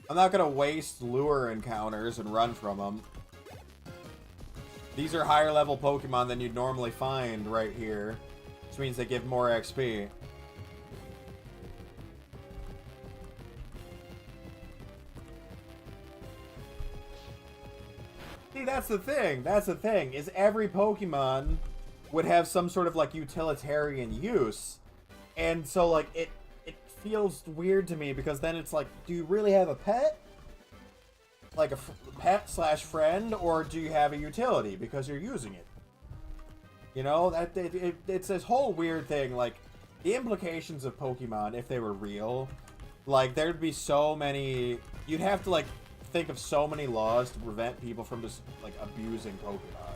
I'm not gonna waste lure encounters and run from them. These are higher level Pokemon than you'd normally find right here, which means they give more XP. See, that's the thing. That's the thing, is every Pokemon would have some sort of, like, utilitarian use. And so, like, it feels weird to me, because then it's like, do you really have a pet? Like a pet slash friend, or do you have a utility because you're using it? You know, that it's this whole weird thing, like, the implications of Pokemon, if they were real, like, there'd be so many, you'd have to, like, think of so many laws to prevent people from just, like, abusing Pokemon.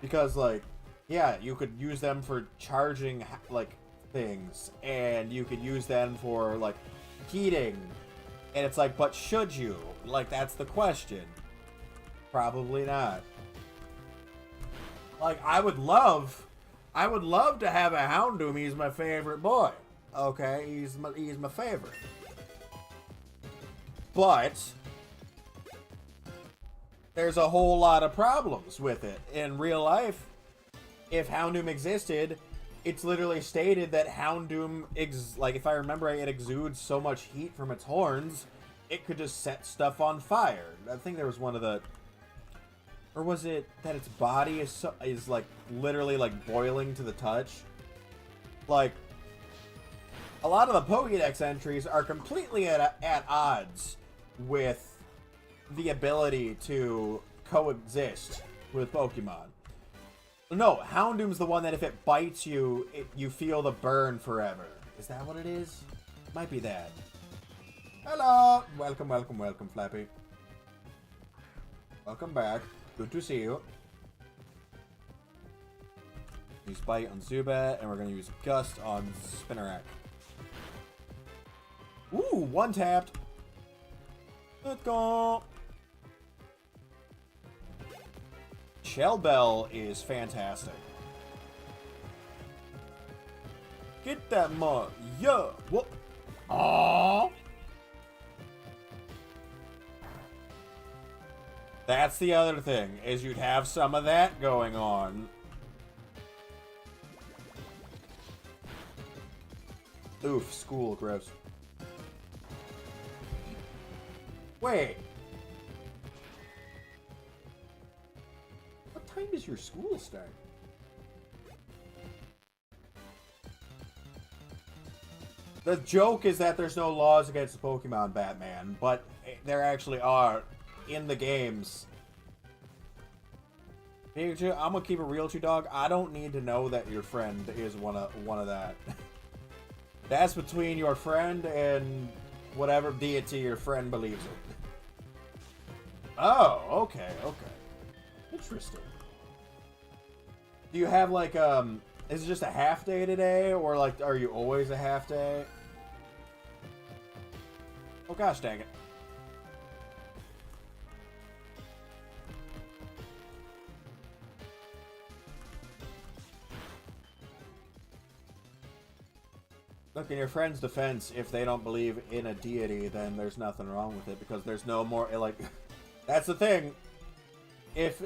Because, like, yeah, you could use them for charging, like, things, and you could use them for, like, heating, and it's like, but should you? Like, that's the question. Probably not. Like, I would love to have a Houndoom. He's my favorite boy. Okay, he's my favorite. But there's a whole lot of problems with it. In real life, if Houndoom existed, it's literally stated that Houndoom, like, if I remember right, it exudes so much heat from its horns, it could just set stuff on fire. I think there was one of the... Or was it that its body is like, literally, like, boiling to the touch? Like, a lot of the Pokédex entries are completely at odds with the ability to coexist with Pokemon. No, Houndoom's the one that if it bites you, you feel the burn forever. Is that what it is? Might be that. Hello! Welcome, welcome, welcome, Flappy. Welcome back. Good to see you. Use Bite on Zubat, and we're going to use Gust on Spinarak. Ooh, one tapped. Let's go. Shell Bell is fantastic. Get that mug. Yeah. Whoop. Aww. That's the other thing, is you'd have some of that going on. Oof, school, gross. Wait. What time does your school start? The joke is that there's no laws against Pokemon Batman, but there actually are in the games. I'm gonna keep it real, dog. I don't need to know that your friend is one of that. That's between your friend and whatever deity your friend believes in. Oh, okay, okay. Interesting. Do you have like is it just a half day today, or like are you always a half day? Oh gosh, dang it. Look, in your friend's defense, if they don't believe in a deity, then there's nothing wrong with it, because there's no more, like, that's the thing. If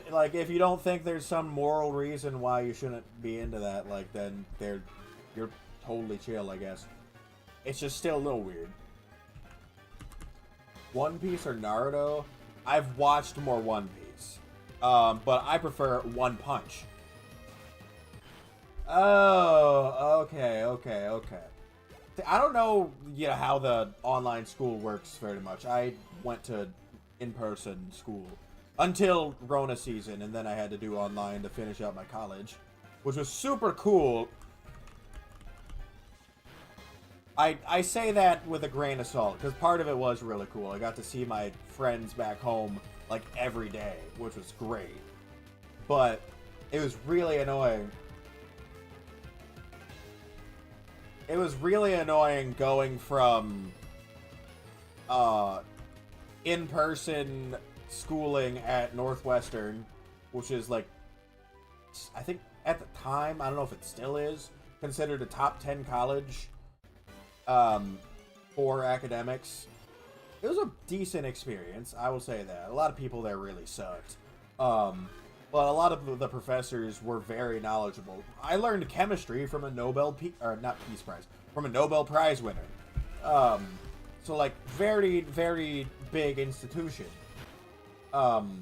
you don't think there's some moral reason why you shouldn't be into that, like, then you're totally chill, I guess. It's just still a little weird. One Piece or Naruto? I've watched more One Piece. But I prefer One Punch. Oh, okay, okay, okay. I don't know, how the online school works very much. I went to in-person school until Rona season, and then I had to do online to finish out my college, which was super cool. I say that with a grain of salt, because part of it was really cool. I got to see my friends back home, like, every day, which was great. But it was really annoying. It was really annoying going from in-person schooling at Northwestern, which is like, I think at the time, I don't know if it still is, considered a top 10 college for academics. It was a decent experience, I will say that. A lot of people there really sucked. But a lot of the professors were very knowledgeable. I learned chemistry from a Nobel from a Nobel Prize winner. So like very, very big institution. But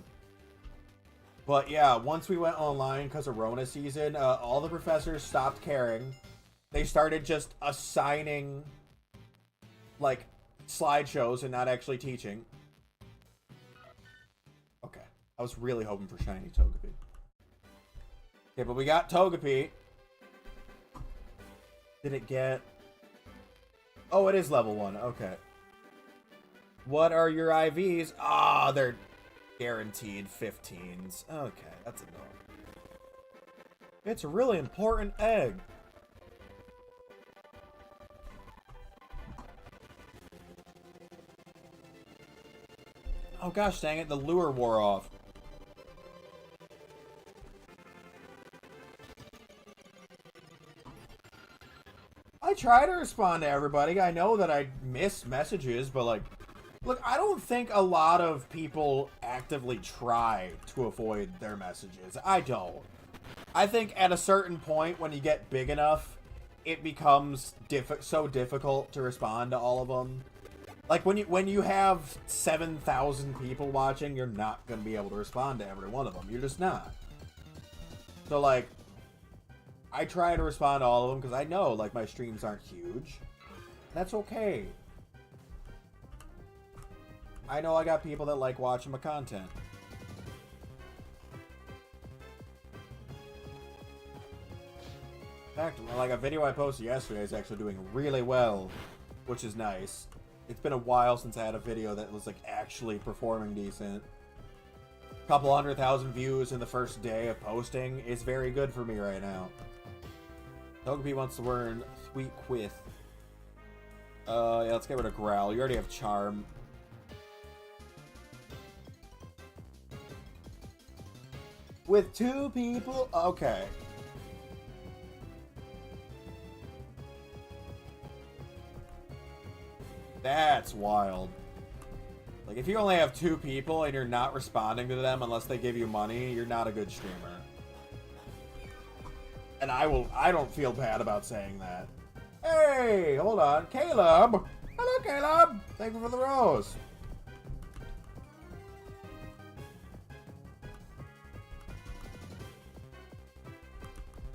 yeah, once we went online because of Rona season, all the professors stopped caring. They started just assigning like slideshows and not actually teaching. Okay. I was really hoping for shiny Togepi. Okay, but we got Togepi. Did it get... Oh, it is level 1. Okay. What are your IVs? Ah, they're guaranteed 15s. Okay, that's annoying. It's a really important egg. Oh gosh dang it, the lure wore off. I try to respond to everybody. I know that I miss messages, but like, Look, I don't think a lot of people actively try to avoid their messages. I don't. I think at a certain point, when you get big enough, it becomes so difficult to respond to all of them. Like, when you have 7,000 people watching, you're not going to be able to respond to every one of them. You're just not. So, like, I try to respond to all of them because I know, like, my streams aren't huge. That's okay. I know I got people that like watching my content. In fact, like, a video I posted yesterday is actually doing really well, which is nice. It's been a while since I had a video that was, like, actually performing decent. A couple 100,000 views in the first day of posting is very good for me right now. Togepi wants to learn Sweet Quith. Yeah, let's get rid of Growl. You already have Charm. With 2 people? Okay. That's wild. Like, if you only have 2 people and you're not responding to them unless they give you money, you're not a good streamer. And I don't feel bad about saying that. Hey, hold on. Caleb! Hello, Caleb! Thank you for the rose.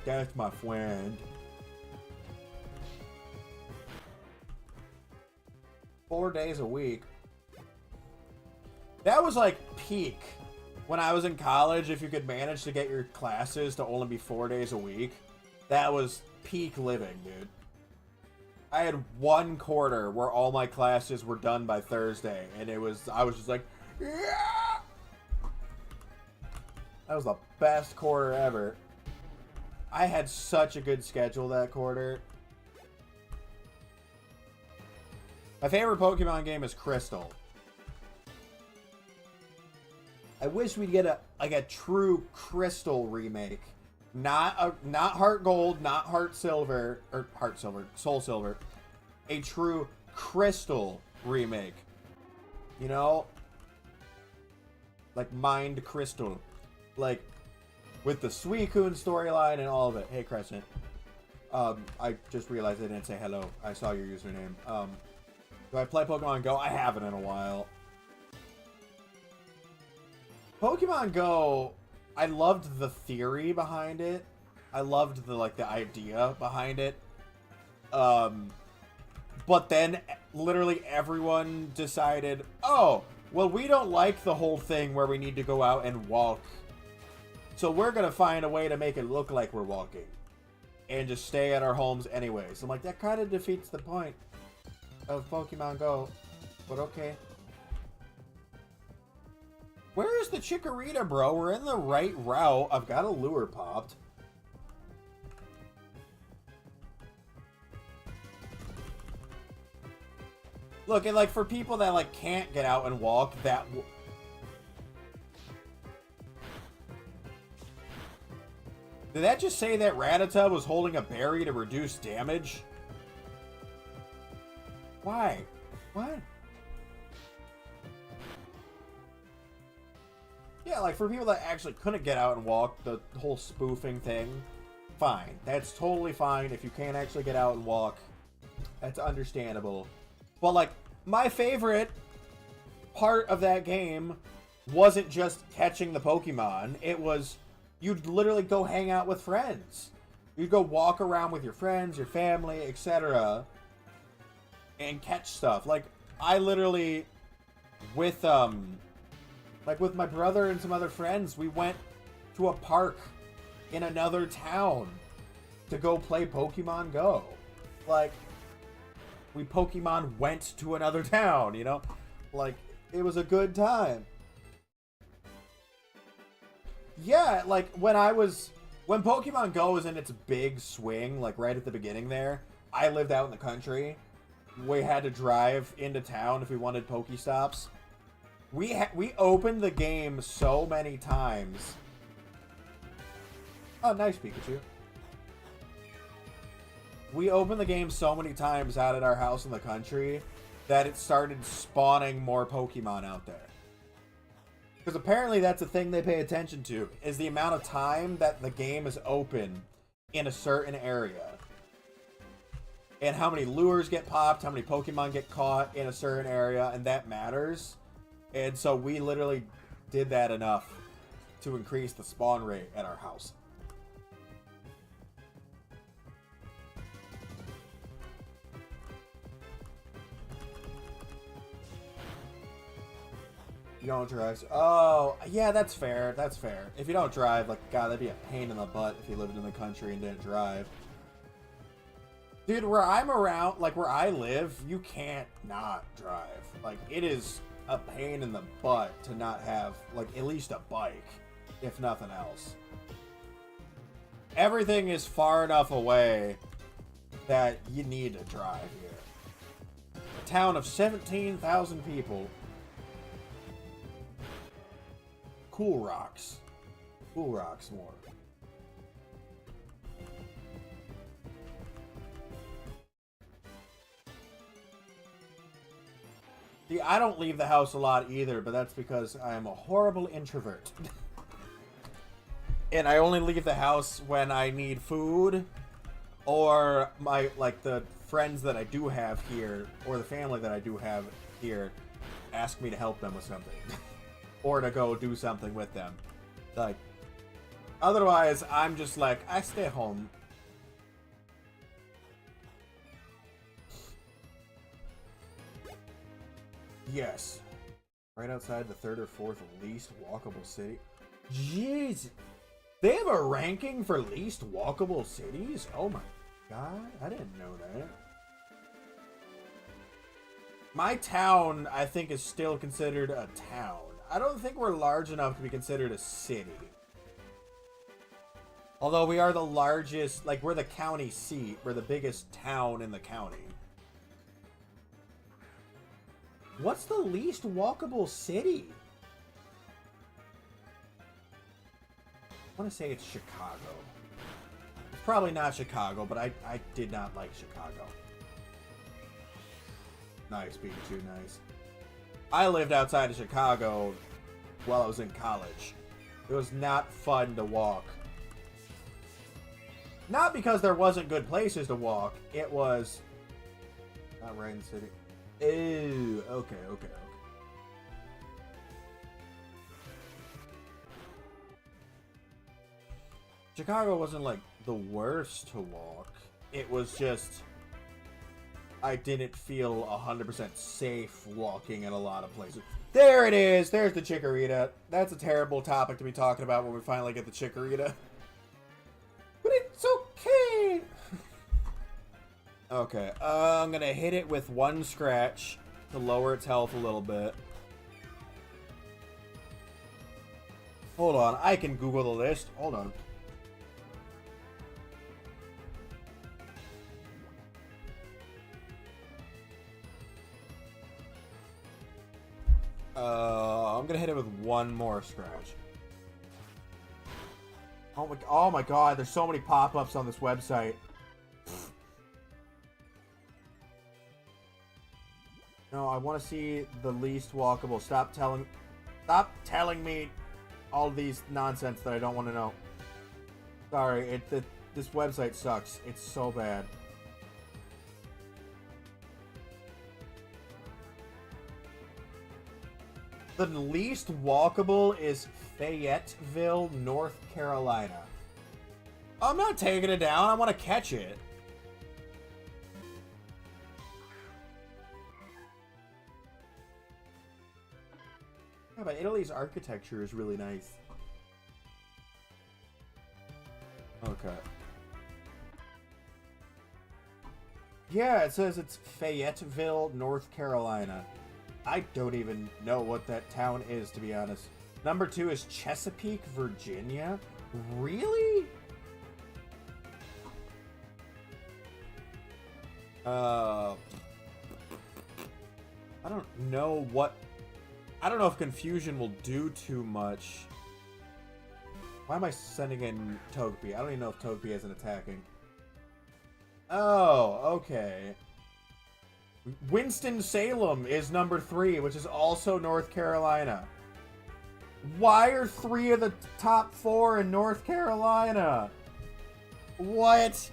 That's my friend. 4 days a week. That was like peak. When I was in college, if you could manage to get your classes to only be 4 days a week, that was peak living, dude. I had 1 quarter where all my classes were done by Thursday, and I was just like, yeah! That was the best quarter ever. I had such a good schedule that quarter. My favorite Pokemon game is Crystal. I wish we'd get a true Crystal remake. Not Heart Gold, not Heart Silver, or Heart Silver, Soul Silver. A true Crystal remake. You know? Like Mind Crystal. Like, with the Suicune storyline and all of it. Hey, Crescent. I just realized I didn't say hello. I saw your username. Do I play Pokemon Go? I haven't in a while. Pokemon Go, I loved the theory behind it. I loved the idea behind it. But then literally everyone decided, oh, well, we don't like the whole thing where we need to go out and walk. So we're going to find a way to make it look like we're walking. And just stay at our homes anyways. I'm like, that kind of defeats the point of Pokemon Go. But okay. Where is the Chikorita, bro? We're in the right route. I've got a lure popped. Look, and like for people that like can't get out and walk, did that just say that Rattata was holding a berry to reduce damage? Why? What? Yeah, like for people that actually couldn't get out and walk, the whole spoofing thing, fine. That's totally fine if you can't actually get out and walk. That's understandable. But like, my favorite part of that game wasn't just catching the Pokemon. It was, you'd literally go hang out with friends. You'd go walk around with your friends, your family, etc. and catch stuff. Like, I literally, with my brother and some other friends, we went to a park in another town to go play Pokemon Go. Like, we Pokemon went to another town, you know? Like, it was a good time. Yeah, like, when Pokemon Go was in its big swing, like, right at the beginning there, I lived out in the country. We had to drive into town if we wanted Pokestops. We opened the game so many times. Oh, nice, Pikachu. We opened the game so many times out at our house in the country that it started spawning more Pokemon out there. Because apparently that's a thing they pay attention to, is the amount of time that the game is open in a certain area. And how many lures get popped, how many Pokemon get caught in a certain area, and that matters. And so we literally did that enough to increase the spawn rate at our house. You don't drive. Oh, yeah, that's fair. That's fair. If you don't drive, like, God, that'd be a pain in the butt if you lived in the country and didn't drive. Dude, where I'm around, like, where I live, you can't not drive. Like, it is a pain in the butt to not have, like, at least a bike, if nothing else. Everything is far enough away that you need to drive here. A town of 17,000 people. Cool rocks. Cool rocks more. See, I don't leave the house a lot either, but that's because I am a horrible introvert. And I only leave the house when I need food, or my, like, the friends that I do have here, or the family that I do have here, ask me to help them with something. Or to go do something with them. Like, otherwise, I'm just like, I stay home. Yes. Right outside the 3rd or 4th least walkable city. Jeez. They have a ranking for least walkable cities? Oh my god. I didn't know that. My town, I think, is still considered a town. I don't think we're large enough to be considered a city. Although we are the largest, like, we're the county seat. We're the biggest town in the county. What's the least walkable city? I want to say it's Chicago. It's probably not Chicago, but I did not like Chicago. Nice, Pikachu, nice. I lived outside of Chicago while I was in college. It was not fun to walk. Not because there wasn't good places to walk. It was... Not right in the city. Ew. Okay. Chicago wasn't, like, the worst to walk. It was just... I didn't feel 100% safe walking in a lot of places. There it is! There's the Chikorita. That's a terrible topic to be talking about when we finally get the Chikorita. But it's okay! Okay, I'm gonna hit it with one scratch to lower its health a little bit. Hold on, I can Google the list. Hold on. I'm gonna hit it with one more scratch. Oh my god, there's so many pop-ups on this website. No, I want to see the least walkable. Stop telling me all these nonsense that I don't want to know. Sorry, this website sucks. It's so bad. The least walkable is Fayetteville, North Carolina. I'm not taking it down. I want to catch it. Yeah, but Italy's architecture is really nice. Okay. Yeah, it says it's Fayetteville, North Carolina. I don't even know what that town is, to be honest. Number 2 is Chesapeake, Virginia. Really? I don't know what... I don't know if confusion will do too much. Why am I sending in Togepi? I don't even know if Togepi isn't attacking. Oh, okay. Winston-Salem is number 3, which is also North Carolina. Why are 3 of the top 4 in North Carolina? What?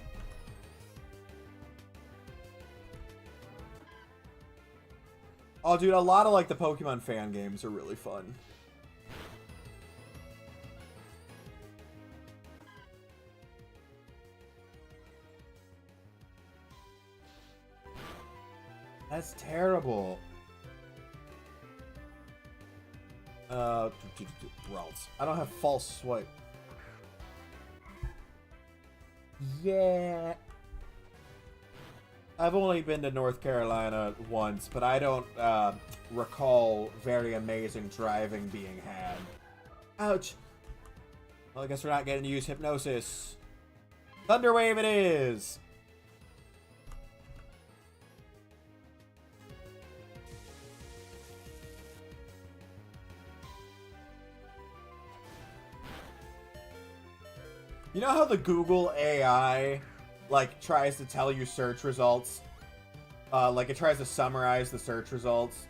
Oh, dude, a lot of, like, the Pokemon fan games are really fun. That's terrible. Ralts. I don't have false swipe. Yeah. I've only been to North Carolina once, but I don't recall very amazing driving being had. Ouch. Well, I guess we're not getting to use Hypnosis. Thunderwave it is! You know how the Google AI, like, tries to tell you search results? Like, it tries to summarize the search results?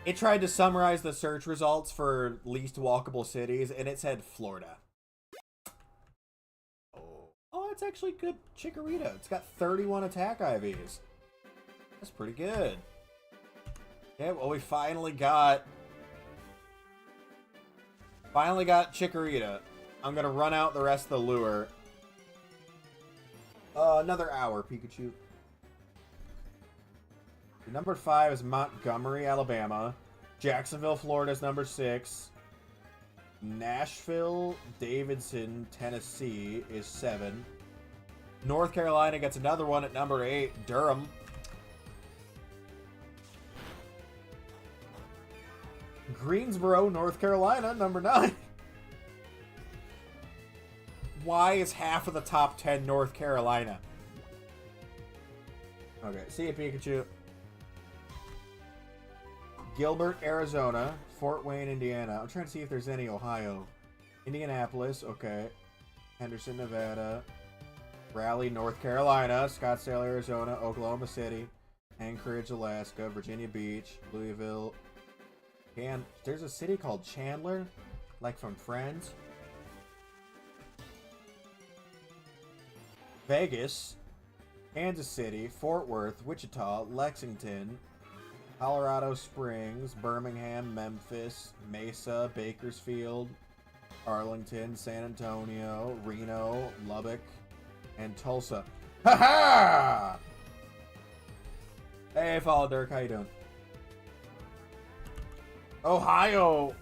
It tried to summarize the search results for least walkable cities, and it said Florida. Oh, that's actually good Chikorita. It's got 31 attack IVs. That's pretty good. Okay, well, we finally got Chikorita. I'm gonna run out the rest of the lure. Another hour, Pikachu. Number 5 is Montgomery, Alabama. Jacksonville, Florida is number 6. Nashville, Davidson, Tennessee is 7. North Carolina gets another one at number 8. Durham. Greensboro, North Carolina, number 9. Why is half of the top 10 North Carolina? Okay, see you, Pikachu. Gilbert, Arizona. Fort Wayne, Indiana. I'm trying to see if there's any Ohio. Indianapolis, okay. Henderson, Nevada. Raleigh, North Carolina. Scottsdale, Arizona. Oklahoma City. Anchorage, Alaska. Virginia Beach. Louisville. There's a city called Chandler, like from Friends. Vegas, Kansas City, Fort Worth, Wichita, Lexington, Colorado Springs, Birmingham, Memphis, Mesa, Bakersfield, Arlington, San Antonio, Reno, Lubbock, and Tulsa. Ha ha! Hey, Follow Dirk, how you doing? Ohio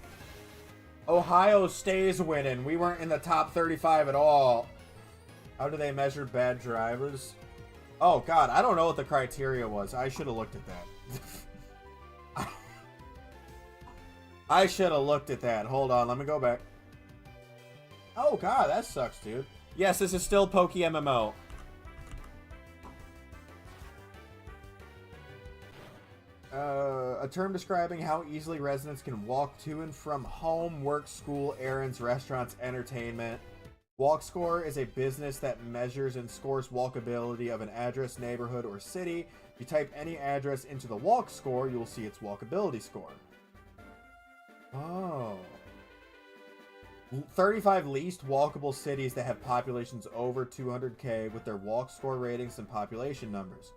stays winning. We weren't in the top 35 at all. How do they measure bad drivers? Oh, God, I don't know what the criteria was. I should have looked at that. I should have looked at that. Hold on, let me go back. Oh, God, that sucks, dude. Yes, this is still Poke MMO. A term describing how easily residents can walk to and from home, work, school, errands, restaurants, entertainment. Walk Score is a business that measures and scores walkability of an address, neighborhood, or city. If you type any address into the Walk Score, you will see its walkability score. Oh. 35 least walkable cities that have populations over 200k with their Walk Score ratings and population numbers.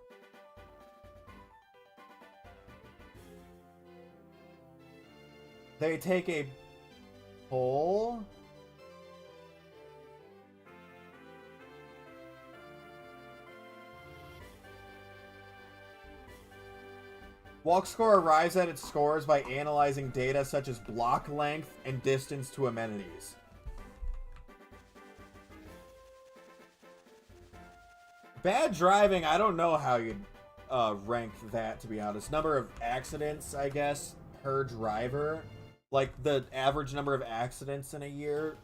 They take a poll. Walk Score arrives at its scores by analyzing data such as block length and distance to amenities. Bad driving, I don't know how you'd rank that, to be honest. Number of accidents, I guess, per driver. Like the average number of accidents in a year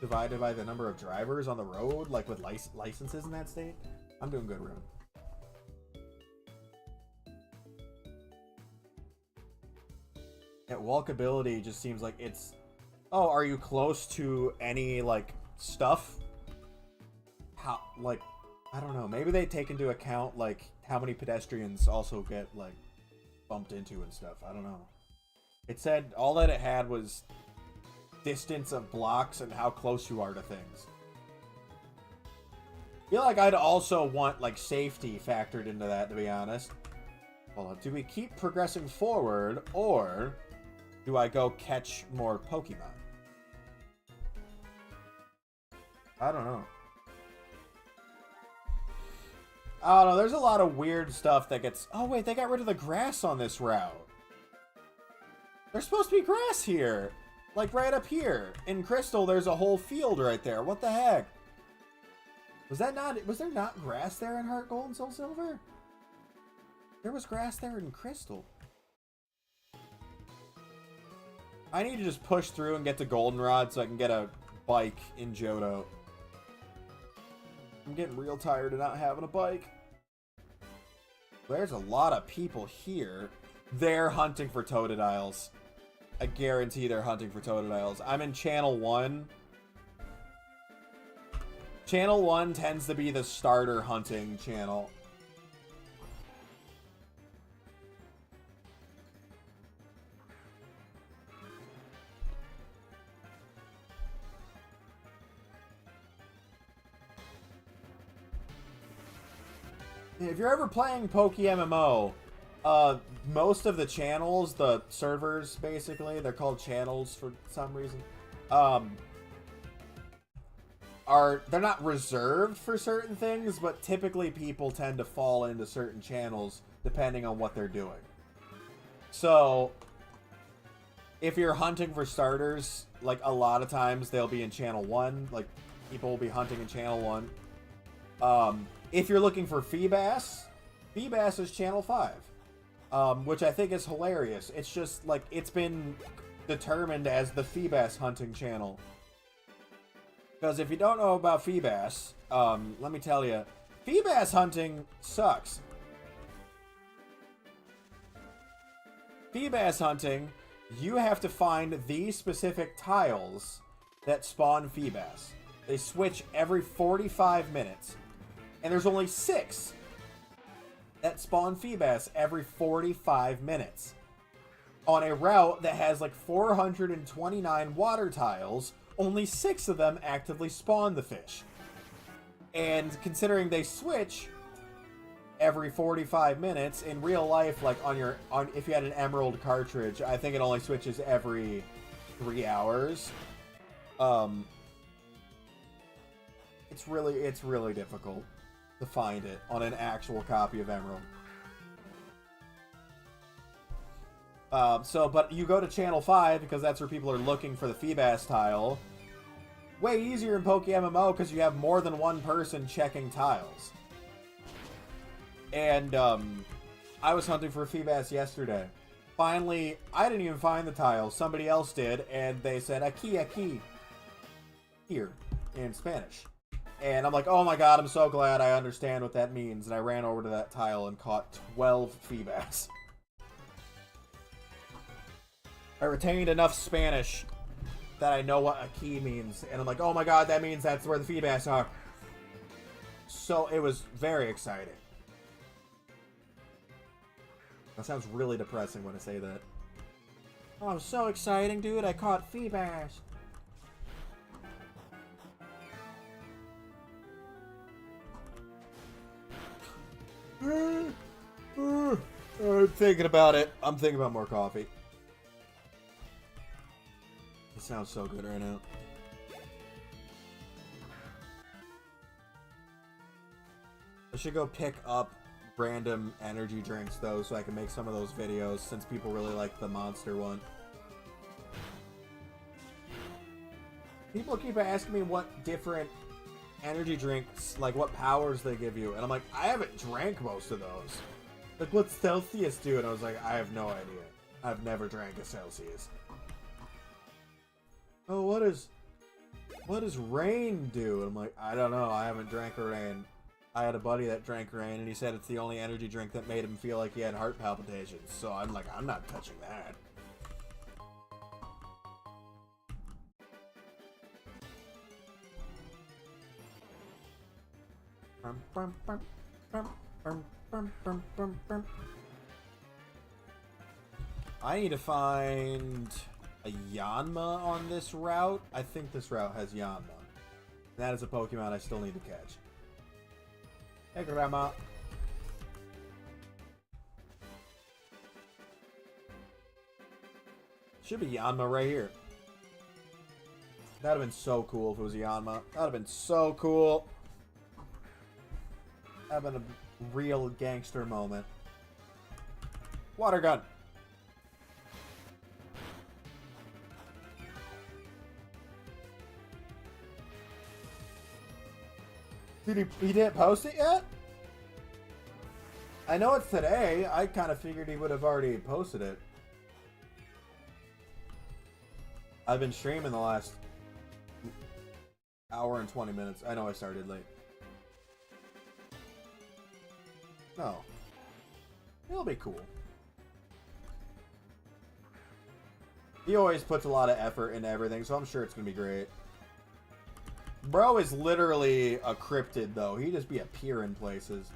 divided by the number of drivers on the road, like with licenses in that state. I'm doing good, Ruin. Yeah, walkability just seems like it's... Oh, are you close to any, like, stuff? How, like, I don't know. Maybe they take into account, like, how many pedestrians also get, like, bumped into and stuff. I don't know. It said all that it had was distance of blocks and how close you are to things. I feel like I'd also want, like, safety factored into that, to be honest. Hold on. Do we keep progressing forward, or do I go catch more Pokemon? I don't know. I don't know. There's a lot of weird stuff that gets... Oh, wait. They got rid of the grass on this route. There's supposed to be grass here. Like, right up here. In Crystal, there's a whole field right there. What the heck? Was there not grass there in Heart Gold and Soul Silver? There was grass there in Crystal. I need to just push through and get to Goldenrod so I can get a bike in Johto. I'm getting real tired of not having a bike. There's a lot of people here. They're hunting for Totodiles. I guarantee they're hunting for Totodiles. I'm in Channel 1. Channel 1 tends to be the starter hunting channel. If you're ever playing PokeMMO, most of the channels, the servers, basically, they're called channels for some reason, they're not reserved for certain things, but typically people tend to fall into certain channels depending on what they're doing. So, if you're hunting for starters, like, a lot of times they'll be in Channel 1, like, people will be hunting in Channel 1. If you're looking for Feebas, Feebas is Channel 5, which I think is hilarious. It's just, like, it's been determined as the Feebas hunting channel. Because if you don't know about Feebas, let me tell you, Feebas hunting sucks. Feebas hunting, you have to find these specific tiles that spawn Feebas. They switch every 45 minutes. And there's only 6 that spawn Feebas every 45 minutes. On a route that has like 429 water tiles, only 6 of them actively spawn the fish. And considering they switch every 45 minutes, in real life, like if you had an Emerald cartridge, I think it only switches every 3 hours. It's really difficult to find it on an actual copy of Emerald. But you go to Channel 5 because that's where people are looking for the Feebas tile. Way easier in PokeMMO because you have more than one person checking tiles. And I was hunting for Feebas yesterday. Finally, I didn't even find the tile. Somebody else did, and they said, aquí, here, in Spanish. And I'm like, oh my god, I'm so glad I understand what that means. And I ran over to that tile and caught 12 Feebas. I retained enough Spanish that I know what a key means. And I'm like, oh my god, that means that's where the Feebas are. So it was very exciting. That sounds really depressing when I say that. Oh, so exciting, dude. I caught Feebas. I'm thinking about it. I'm thinking about more coffee. It sounds so good right now. I should go pick up random energy drinks though, so I can make some of those videos since people really like the monster one. People keep asking me what different energy drinks, like what powers they give you, and I'm like, I haven't drank most of those. Like, what's Celsius do? And I was like, I have no idea. I've never drank a Celsius. Oh, what does Rain do? And I'm like, I don't know. I haven't drank a Rain. I had a buddy that drank Rain, and he said it's the only energy drink that made him feel like he had heart palpitations. So I'm like, I'm not touching that. I need to find a Yanma on this route. I think this route has Yanma. That is a Pokemon I still need to catch. Hey, Grandma. Should be Yanma right here. That'd have been so cool if it was Yanma. That'd have been so cool. That'd have been a real gangster moment. Water gun. Did he didn't post it yet? I know it's today. I kind of figured he would have already posted it. I've been streaming the last hour and 20 minutes. I know I started late. No. It'll be cool. He always puts a lot of effort into everything, so I'm sure it's going to be great. Bro is literally a cryptid, though. He just be appearing places.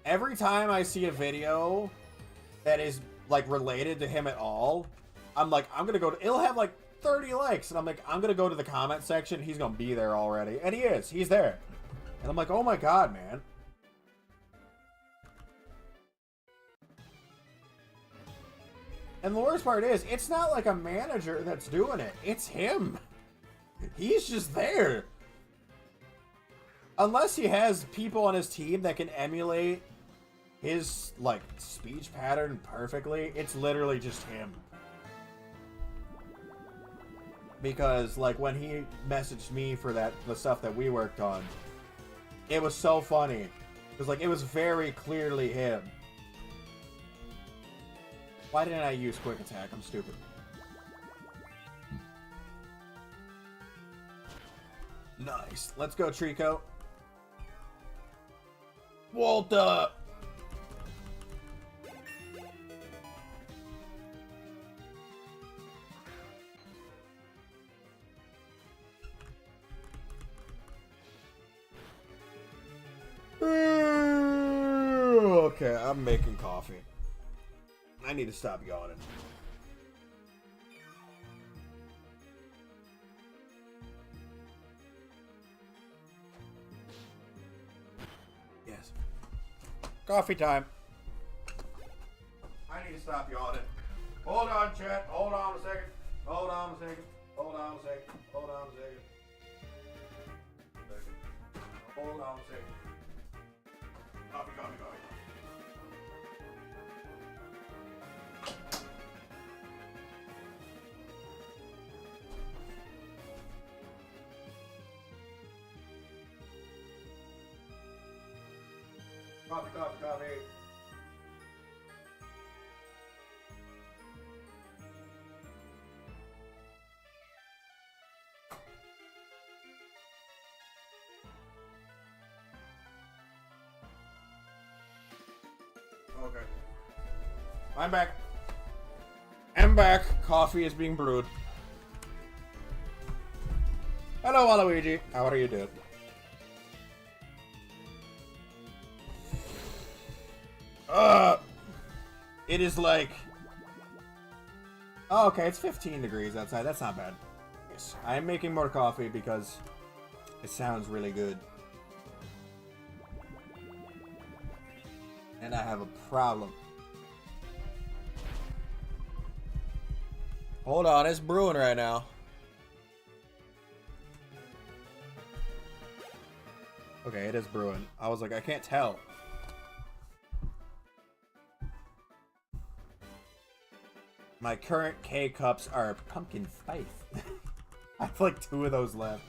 Every time I see a video that is, like, related to him at all, I'm like, I'm gonna go to... It'll have, like, 30 likes. And I'm like, I'm gonna go to the comment section. He's gonna be there already. And he is. He's there. And I'm like, oh my god, man. And the worst part is, it's not like a manager that's doing it. It's him. He's just there. Unless he has people on his team that can emulate his, like, speech pattern perfectly, it's literally just him. Because, like, when he messaged me for the stuff that we worked on, it was so funny. Because, like, it was very clearly him. Why didn't I use quick attack? I'm stupid. Nice. Let's go, Trico. Walter! Okay, I'm making coffee. I need to stop yawning. Yes. Coffee time. I need to stop yawning. Hold on, chat. Hold on a second. Hold on a second. Hold on a second. Hold on a second. Hold on a second. Coffee, coffee, coffee. Coffee, coffee, coffee. Okay. I'm back. I'm back. Coffee is being brewed. Hello, Waluigi. How are you doing? It is like... Oh, okay, it's 15 degrees outside. That's not bad. Yes. I'm making more coffee because it sounds really good. And I have a problem. Hold on, it's brewing right now. Okay, it is brewing. I was like, I can't tell. My current K-Cups are pumpkin spice. I have like 2 of those left.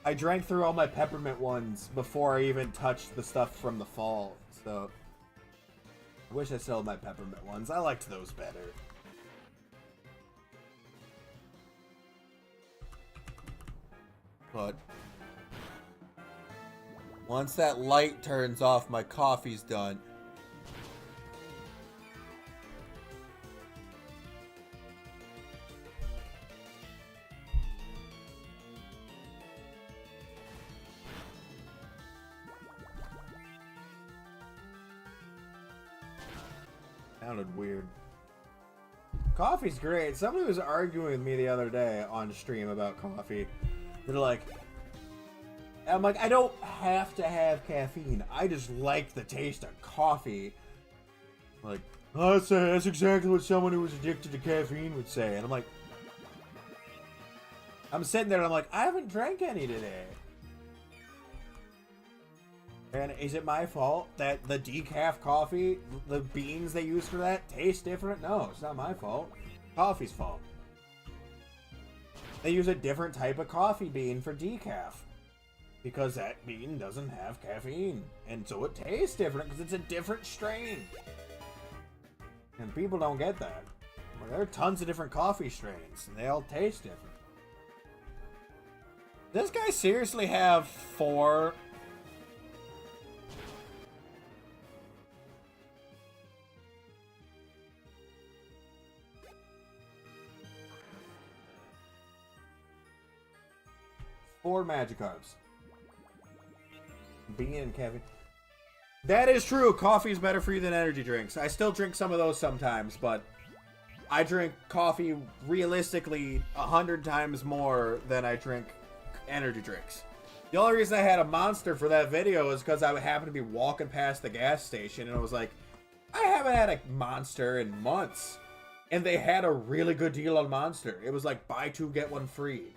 I drank through all my peppermint ones before I even touched the stuff from the fall, so... I wish I still had my peppermint ones. I liked those better. But... once that light turns off, my coffee's done. Sounded weird. Coffee's great. Somebody was arguing with me the other day on stream about coffee. They're like, I'm like, I don't have to have caffeine. I just like the taste of coffee. Like, oh, that's exactly what someone who was addicted to caffeine would say. And I'm like, I'm sitting there and I'm like, I haven't drank any today. And is it my fault that the decaf coffee, the beans they use for that, taste different? No, it's not my fault. Coffee's fault. They use a different type of coffee bean for decaf. Because that bean doesn't have caffeine. And so it tastes different because it's a different strain. And people don't get that. Well, there are tons of different coffee strains, and they all taste different. Does this guy seriously have 4... Four Magikarps. Bean and caffeine. That is true. Coffee is better for you than energy drinks. I still drink some of those sometimes, but I drink coffee realistically 100 times more than I drink energy drinks. The only reason I had a Monster for that video is because I happened to be walking past the gas station and I was like, I haven't had a Monster in months. And they had a really good deal on Monster. It was like buy two, get one free.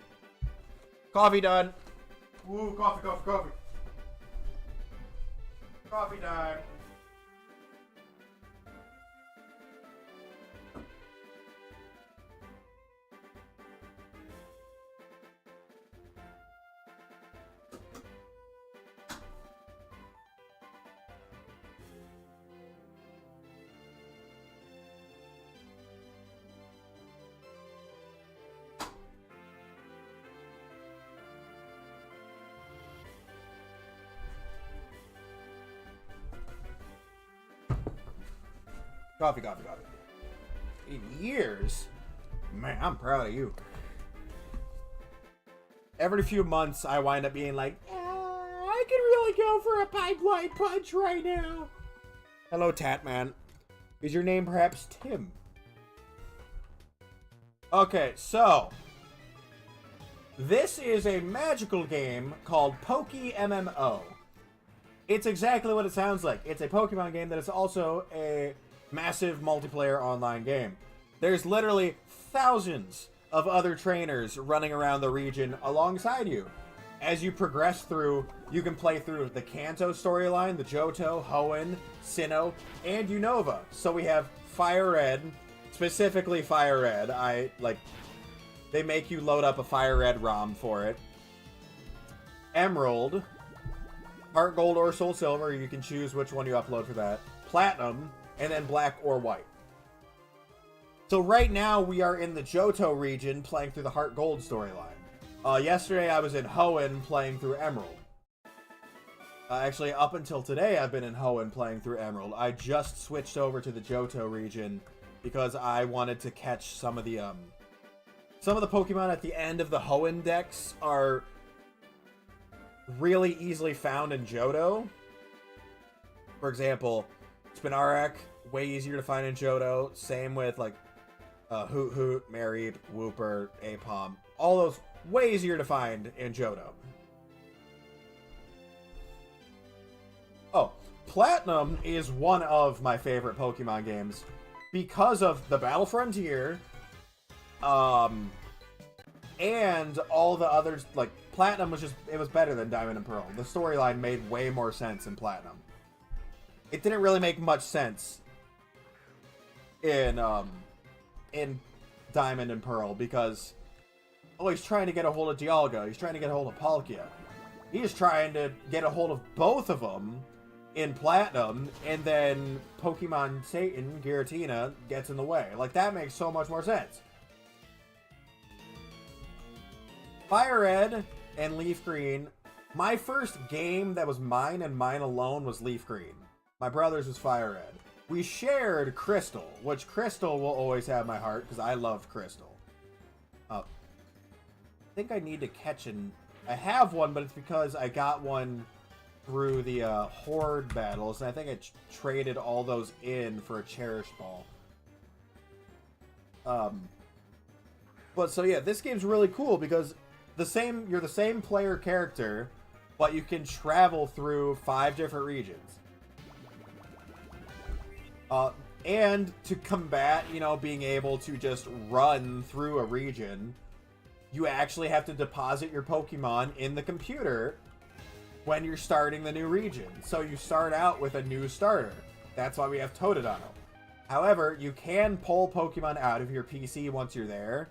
Coffee done. Woo, coffee, coffee, coffee. Coffee time. Coffee, coffee, coffee. In years? Man, I'm proud of you. Every few months, I wind up being like, I could really go for a pipeline punch right now. Hello, Tatman. Is your name perhaps Tim? Okay, so this is a magical game called PokeMMO. It's exactly what it sounds like. It's a Pokemon game that is also a massive multiplayer online game. There's literally thousands of other trainers running around the region alongside you. As you progress through, you can play through the Kanto storyline, the Johto, Hoenn, Sinnoh, and Unova. So we have Fire Red, specifically Fire Red. They make you load up a Fire Red ROM for it. Emerald, Heart Gold or Soul Silver, you can choose which one you upload for that. Platinum, and then Black or White. So right now we are in the Johto region playing through the Heart Gold storyline. Yesterday I was in Hoenn playing through Emerald. Actually, up until today I've been in Hoenn playing through Emerald. I just switched over to the Johto region because I wanted to catch some of the Pokemon at the end of the Hoenn decks are really easily found in Johto. For example, Spinarak, way easier to find in Johto. Same with like Hoot Hoot, Mareep, Wooper, Apom. All those way easier to find in Johto. Oh, Platinum is one of my favorite Pokemon games because of the Battle Frontier, and all the others. Like Platinum was it was better than Diamond and Pearl. The storyline made way more sense in Platinum. It didn't really make much sense in Diamond and Pearl because he's trying to get a hold of Dialga. He's trying to get a hold of Palkia. He's trying to get a hold of both of them in Platinum, and then Pokemon Satan, Giratina, gets in the way. Like, that makes so much more sense. Fire Red and Leaf Green. My first game that was mine and mine alone was Leaf Green. My brother's was Fire Red. We shared Crystal, which Crystal will always have my heart because I loved Crystal. I think I need to catch I have one, but it's because I got one through the Horde battles, and I think I traded all those in for a Cherish Ball. But so yeah, this game's really cool because you're the same player character, but you can travel through 5 different regions. And to combat, you know, being able to just run through a region, you actually have to deposit your Pokemon in the computer when you're starting the new region. So you start out with a new starter. That's why we have Totodile. However, you can pull Pokemon out of your PC once you're there.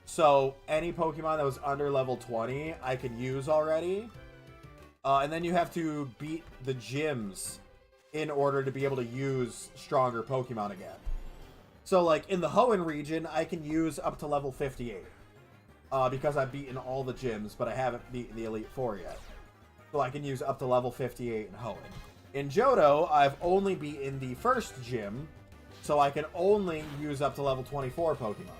So any Pokemon that was under level 20, I can use already. And then you have to beat the gyms in order to be able to use stronger Pokemon again. So like in the Hoenn region, I can use up to level 58. Because I've beaten all the gyms, but I haven't beaten the Elite Four yet. So I can use up to level 58 in Hoenn. In Johto, I've only beaten the first gym, so I can only use up to level 24 Pokemon.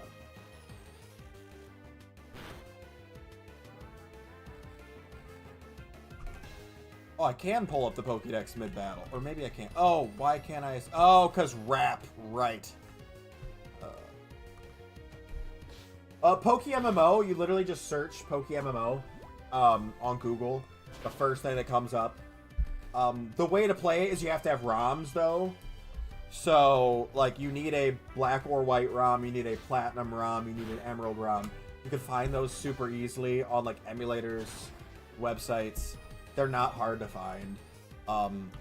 Oh, I can pull up the Pokédex mid-battle. Or maybe I can't. Oh, why can't I? Oh, because rap. Right. PokeMMO, you literally just search PokeMMO on Google. The first thing that comes up. The way to play it is you have to have ROMs, though. So, like, you need a black or white ROM, you need a platinum ROM, you need an emerald ROM. You can find those super easily on, like, emulators, websites. They're not hard to find. I'm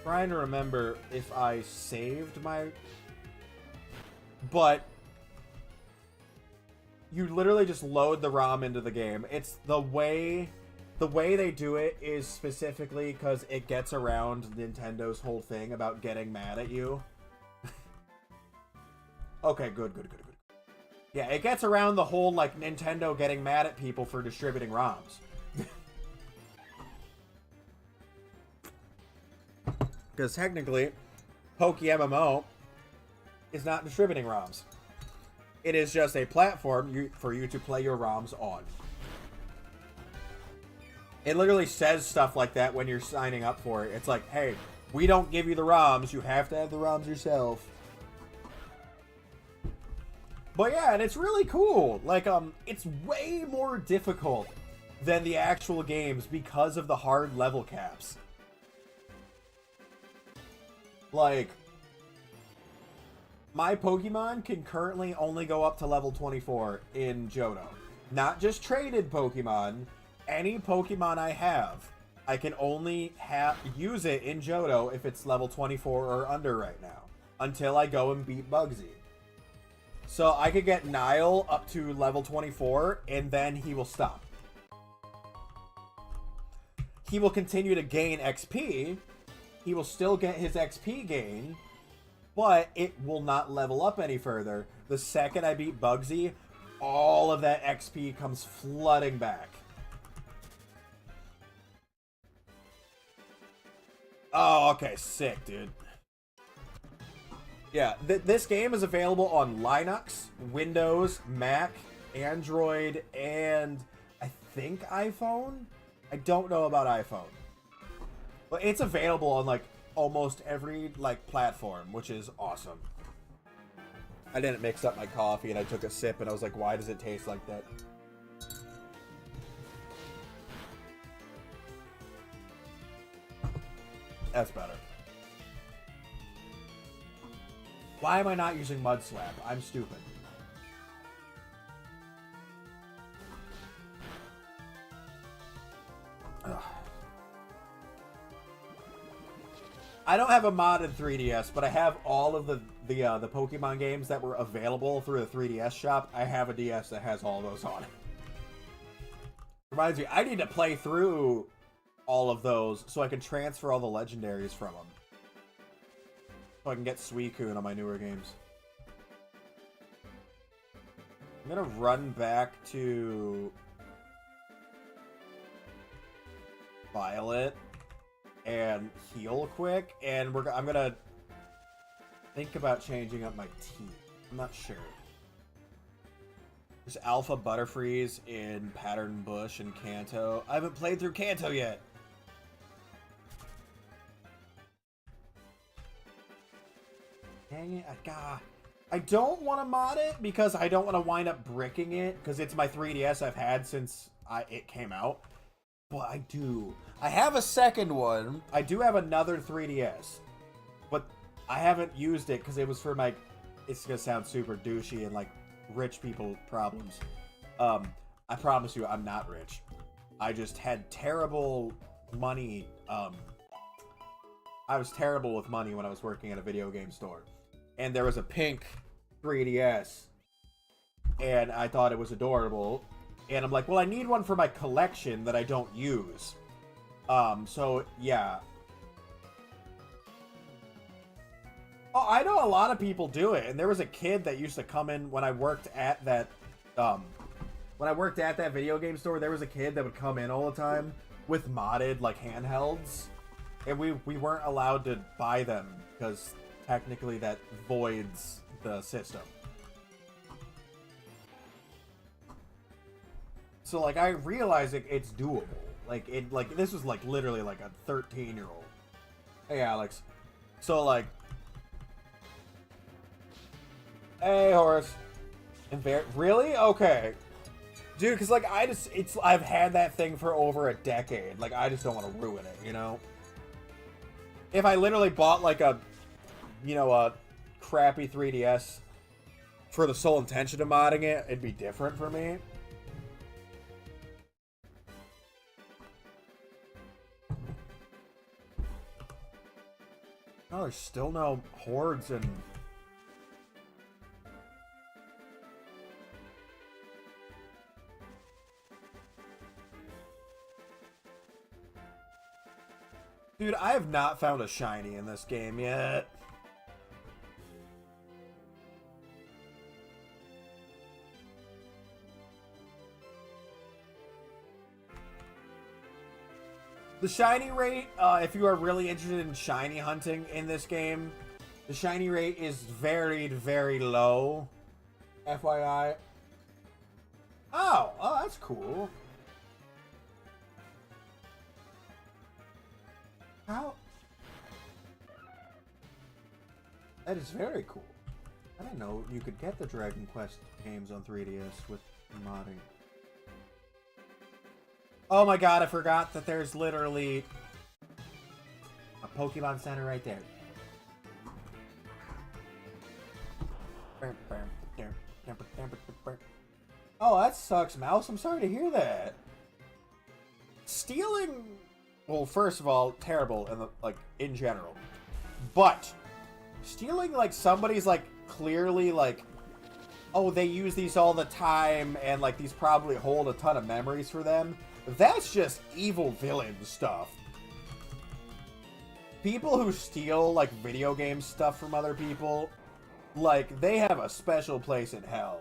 trying to remember if I saved my... But you literally just load the ROM into the game. It's the way they do it is specifically because it gets around Nintendo's whole thing about getting mad at you. Okay, good. Yeah, it gets around the whole, like, Nintendo getting mad at people for distributing ROMs. Because technically, PokeMMO is not distributing ROMs. It is just a platform for you to play your ROMs on. It literally says stuff like that when you're signing up for it. It's like, hey, we don't give you the ROMs. You have to have the ROMs yourself. But yeah, and it's really cool. Like, it's way more difficult than the actual games because of the hard level caps. Like, my Pokemon can currently only go up to level 24 in Johto. Not just traded Pokemon. Any Pokemon I have, I can only use it in Johto if it's level 24 or under right now. Until I go and beat Bugsy. So I could get Nile up to level 24, and then he will stop. He will continue to gain XP. He will still get his XP gain, but it will not level up any further. The second I beat Bugsy, all of that XP comes flooding back. Oh, okay, sick, dude. Yeah, this game is available on Linux, Windows, Mac, Android, and I think iPhone? I don't know about iPhone. But it's available on, like, almost every, like, platform, which is awesome. I didn't mix up my coffee, and I took a sip, and I was like, why does it taste like that? That's better. Why am I not using Mud Slap? I'm stupid. Ugh. I don't have a modded 3DS, but I have all of the Pokemon games that were available through the 3DS shop. I have a DS that has all those on it. Reminds me, I need to play through all of those so I can transfer all the legendaries from them. So I can get Suicune on my newer games. I'm gonna run back to Violet and heal quick, and I'm gonna think about changing up my team. I'm not sure. There's Alpha Butterfrees in Pattern Bush and Kanto. I haven't played through Kanto yet. Dang it, I don't want to mod it because I don't want to wind up bricking it because it's my 3DS I've had since it came out. But I do. I have a second one. I do have another 3DS. But I haven't used it because it was for my... It's going to sound super douchey and like rich people problems. I promise you I'm not rich. I just had terrible money. I was terrible with money when I was working at a video game store. And there was a pink 3DS. And I thought it was adorable. And I'm like, well, I need one for my collection that I don't use. So, yeah. Oh, I know a lot of people do it. And there was a kid that used to come in when I worked at that... when I worked at that video game store, there was a kid that would come in all the time with modded, like, handhelds. And we weren't allowed to buy them because technically that voids the system. So, like, I realize it's doable. Like, this was, like, literally, like, a 13-year-old. Hey, Alex. So, like... Hey, Horace. Really? Okay. Dude, because, like, I've had that thing for over a decade. Like, I just don't want to ruin it, you know? If I literally bought, like, a crappy 3DS for the sole intention of modding it, it'd be different for me. Oh, there's still no hordes and... Dude, I have not found a shiny in this game yet. The shiny rate, if you are really interested in shiny hunting in this game, the shiny rate is very, very low. FYI. Oh, that's cool. How? That is very cool. I didn't know you could get the Dragon Quest games on 3DS with modding. Oh my god, I forgot that there's literally a Pokemon Center right there. Oh, that sucks, Mouse. I'm sorry to hear that. Stealing... Well, first of all, terrible in general. But stealing like somebody's like clearly like, oh, they use these all the time and like these probably hold a ton of memories for them. That's just evil villain stuff. People who steal like video game stuff from other people, like they have a special place in hell.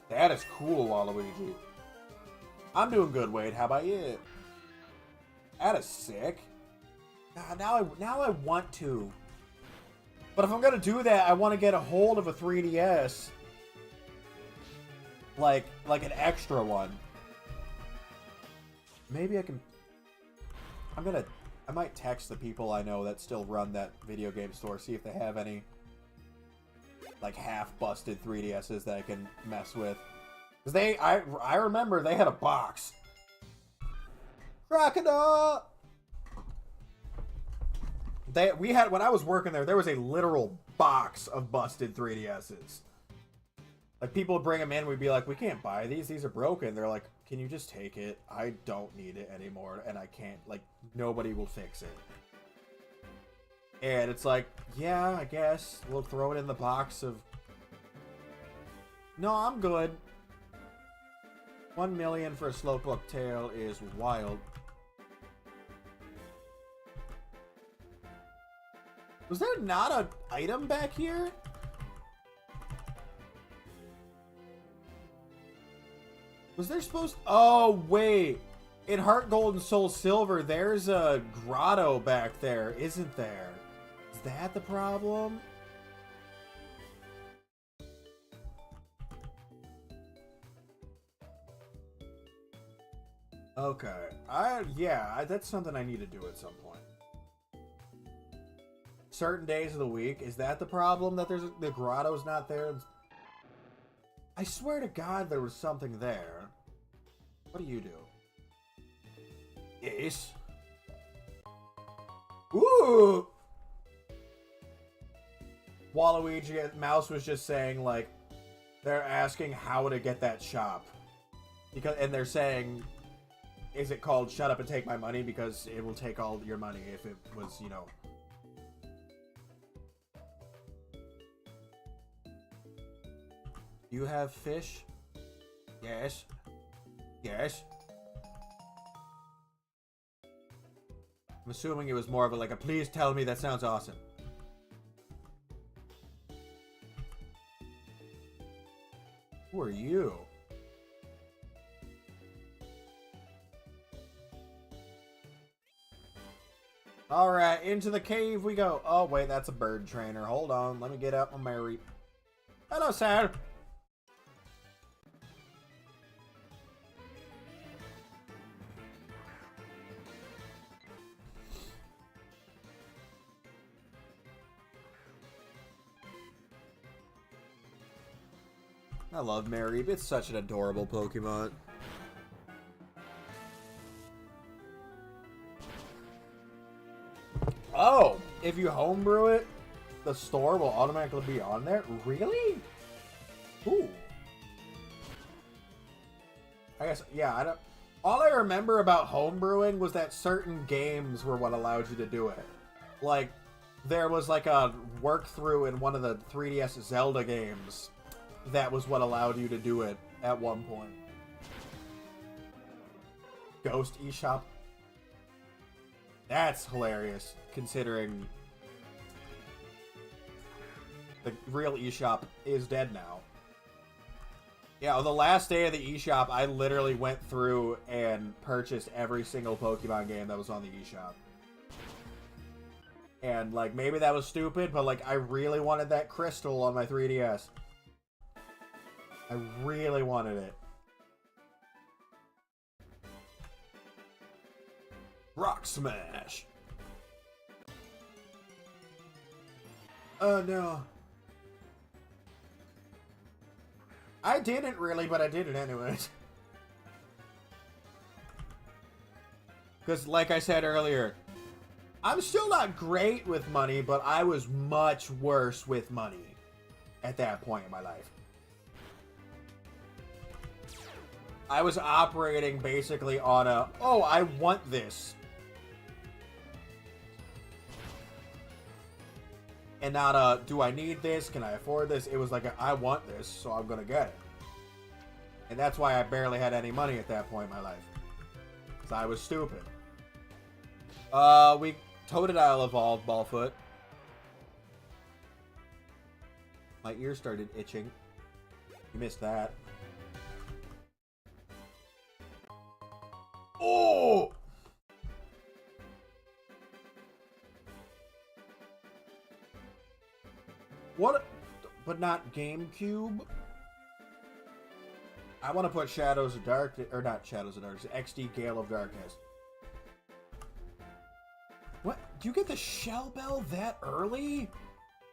That is cool, Waluigi. I'm doing good, Wade. How about you? That is sick. God, now I want to. But if I'm gonna do that, I want to get a hold of a 3DS. Like an extra one. Maybe I can... I might text the people I know that still run that video game store, see if they have any like half-busted 3DSs that I can mess with. Because I remember they had a box. Crocodile! When I was working there was a literal box of busted 3DSs. Like, people would bring them in, we'd be like, we can't buy these are broken. They're like, can you just take it? I don't need it anymore, and I can't, like, nobody will fix it. And it's like, yeah, I guess we'll throw it in the box of... No, I'm good. 1 million for a Slowpoke tail is wild. Was there not an item back here? Was there supposed... Oh, wait. In Heart Gold and Soul Silver, there's a grotto back there, isn't there? Is that the problem? Okay. That's something I need to do at some point. Certain days of the week, is that the problem? That the grotto's not there? I swear to God there was something there. What do you do? Yes. Ooh! Waluigi Mouse was just saying, like, they're asking how to get that shop. And they're saying, is it called Shut Up and Take My Money? Because it will take all your money if it was, you know... You have fish? Yes. Yes. I'm assuming it was more of a please tell me that sounds awesome. Who are you? Alright, into the cave we go. Oh, wait, that's a bird trainer. Hold on, let me get up my Mary. Hello, sir. I love Mareep. It's such an adorable Pokemon. Oh, if you homebrew it, the store will automatically be on there? Really? Ooh. I guess, yeah, I don't... All I remember about homebrewing was that certain games were what allowed you to do it. Like, there was like a work through in one of the 3DS Zelda games. That was what allowed you to do it at one point. Ghost eShop. That's hilarious, considering the real eShop is dead now. Yeah, on the last day of the eShop, I literally went through and purchased every single Pokemon game that was on the eShop. And, like, maybe that was stupid, but, like, I really wanted that crystal on my 3DS. I really wanted it. Rock Smash! Oh, no. I didn't really, but I did it anyways. Because, like I said earlier, I'm still not great with money, but I was much worse with money at that point in my life. I was operating basically on a, oh, I want this. And not a, do I need this? Can I afford this? It was like, I want this, so I'm gonna get it. And that's why I barely had any money at that point in my life. Because I was stupid. Totodile evolved, Ballfoot. My ear started itching. You missed that. Oh! What? But not GameCube? I want to put Shadows of Darkness, or not Shadows of Darkness, XD Gale of Darkness. What? Do you get the Shell Bell that early?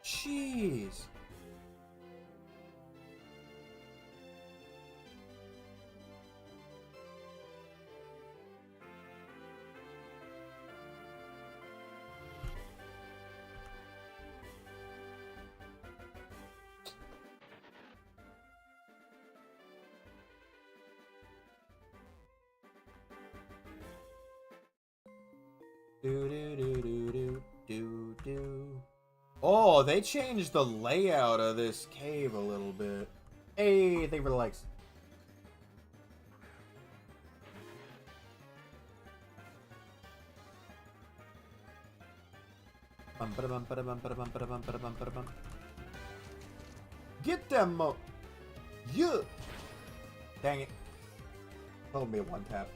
Jeez. Oh, they changed the layout of this cave a little bit. Hey, thank you for the likes. Get them! Yeah! Dang it. That'll be a one tap.